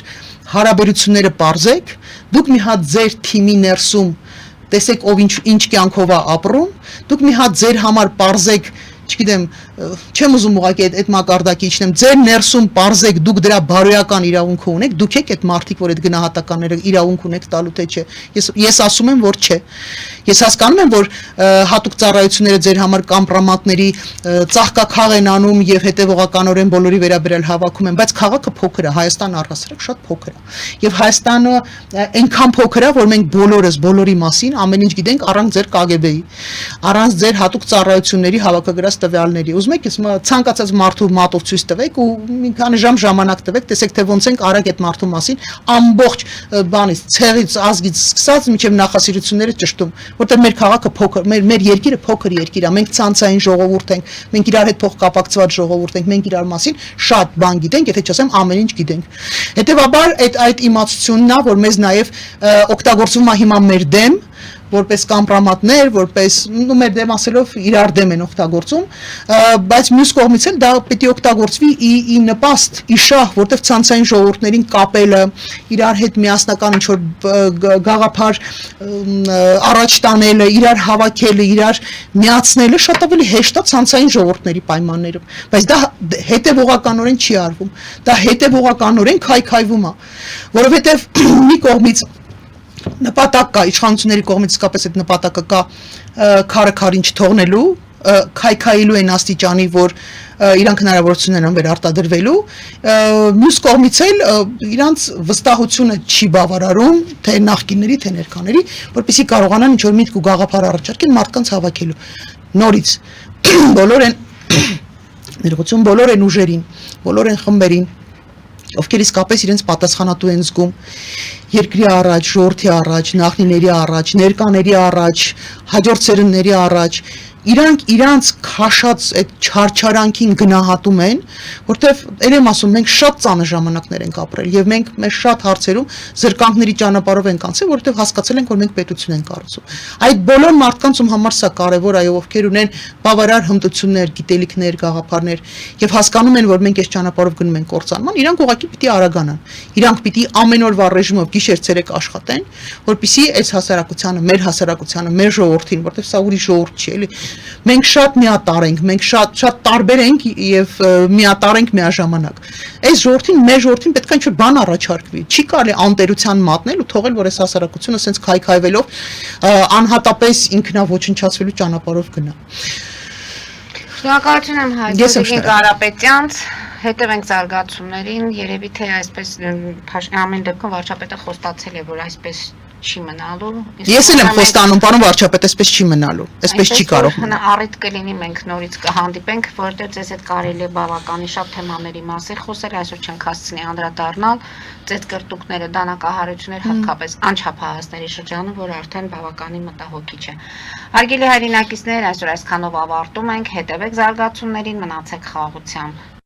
հարաբերությունները պարզեք, դուք մի հատ ձեր թիմի ներսում տեսեք ով ինչ կյանքով է ապրում, դուք մի հատ ձեր համար պարզեք, չգիտեմ, չեմ ուզում ուղղակի այդ մակարդակի իջնեմ, ձեր ներսում պարզեք, դուք դրա բարոյական իրավունք ունեք, դուք եք այդ մարդիկ, որ այդ գնահատականները իրավունք ունեք տալու թե չէ։ Ես ասում եմ, որ չէ։ Ես հասկանում եմ, որ հատուկ ծառայությունները ձեր համար կամպրոմատների ծաղկաքաղ են անում եւ հետեւողականորեն բոլորի վերաբերյալ հավաքում են, բայց քաղաքը փոքր է, Հայաստանը առհասարակ շատ փոքր է։ Եվ Հայաստանը այնքան փոքր է, որ մենք բոլորս բոլորի մասին ամեն ինչ գիտենք առանց ձեր KGB-ի, առանց ձեր հատուկ ծառայությունների հավաքագրած տվյալների։ Ուզում եք ցանկացած մարդու մատով ցույց տվեք ու մի քանի ժամ ժամանակ տվեք, տեսեք թե ոնց ենք արագ այդ մարդու մասին ամբողջ բանից, ցեղից, ազգից սկսած մինչև նախասիրությունները ճշտում, որտեղ մեր քաղաքը փոքր, մեր երկիրը փոքր երկիր է, մենք ցանցային ժողովուրդ ենք, մենք իրար հետ փոխկապակցված ժողովուրդ ենք, մենք իրար մասին շատ բան գիտենք, եթե չասեմ ամեն ինչ գիտենք։ Հետևաբար այդ իմացությունն է, որ մեզ նաև օգտագործվում է հիմա մեր դեմ, որպես կամպրոմատներ, որպես մեր դեմ ասելով իրար դեմ են օգտագործում, բայց մյուս կողմից էլ դա պետք է օգտագործվի ի նպաստ, ի շահ, որտեղ ցանցային ժողովուրդներին կապելը, իրար հետ միասնական ինչ-որ գաղափար առաջ տանելը, իրար հավաքելը, իրար միացնելը շատ ավելի հեշտ է ցանցային ժողովուրդների պայմաններում, բայց դա հետևողականորեն չի արվում, դա հետևողականորեն քայքայվում է, որովհետև մի կողմից նպատակ կա, իշխանությունների կողմից իսկապես այդ նպատակը կա քարը քարին չթողնելու, քայքայելու են աստիճանի, որ իրանք հնարավորություն են վերարտադրվելու, մյուս կողմից էլ իրանց վստահությունը չի բավարարում թե նախկինների, թե ներկաների, որպեսզի կարողանան ինչ-որ միտք ու գաղափար առաջարկել մարդկանց հավաքելու։ Նորից բոլոր են ուժերին, բոլոր են խմբերին, ովքեր իսկապես իրենց պատասխանատու են զգում երկրի առաջ, ժողովրդի առաջ, նախնիների առաջ, ներկաների առաջ, հաջորդ սերունդների առաջ, իրանց քաշած այդ չարչարանքին գնահատում են, որտեվ ել եմ ասում, մենք շատ ծանր ժամանակներ ենք ապրել եւ մենք մեր շատ հարցերում զրկանքների ճանապարհով ենք անցել, որովհետեւ հասկացել ենք, որ մենք պետություն ենք կառուցում։ Այդ բոլոր մարդկանց ում համար սա կարեւոր է, ովքեր ունեն բավարար հմտություններ, գիտելիքներ, գաղափարներ եւ հասկանում են, որ մենք այս ճանապարհով գնում ենք կործանման, իրանք ուղղակի պիտի արագանան։ Իրանք պիտի ամեն օրվա ռեժիմով գիշեր-ցերեկ աշխատեն, որպեսզի այս հասարակությանը, մեր ժողովրդին, որտեվ սա ուրիշ ժողովուրդ չի, էլի մենք շատ միատար ենք, մենք շատ տարբեր ենք եւ միատար ենք միաժամանակ։ Այս ժողովրդին, մեր ժողովրդին պետք է ինչ-որ բան առաջարկվի։ Չի կարելի անտերության մատնել ու թողել, որ այս հասարակությունը ասենց քայքայվելով անհատապես ինքնաոչնչացվելու ճանապարհով գնա։ Շնորհակալություն եմ Հայկ Կարապետյան, հետևենք զարգացումներին, երևի թե այսպես ամեն դեպքում վարչապետը խոստացել է, որ այսպես չի մնալու։ Ես էլ եմ խոստանում, պարոն վարչապետ, այսպես չի մնալու, այսպես չի կարող մնալ։ Առիթ կլինի մենք նորից կհանդիպենք, որտեղ ձեզ հետ կարելի է բավականին շատ թեմաների մասին խոսել, այսօր չենք հասցնի անդրադառնալ ծեծկրտուկները, դանակահարություններ, հատկապես անչափահասների շրջանում, որ արդեն բավականին մտահոգիչ է։ Հարգելի հայրենակիցներ, այսօր այսքանով ավարտում ենք, հետևեք զարգացումներին, մնացեք խաղաղությամբ։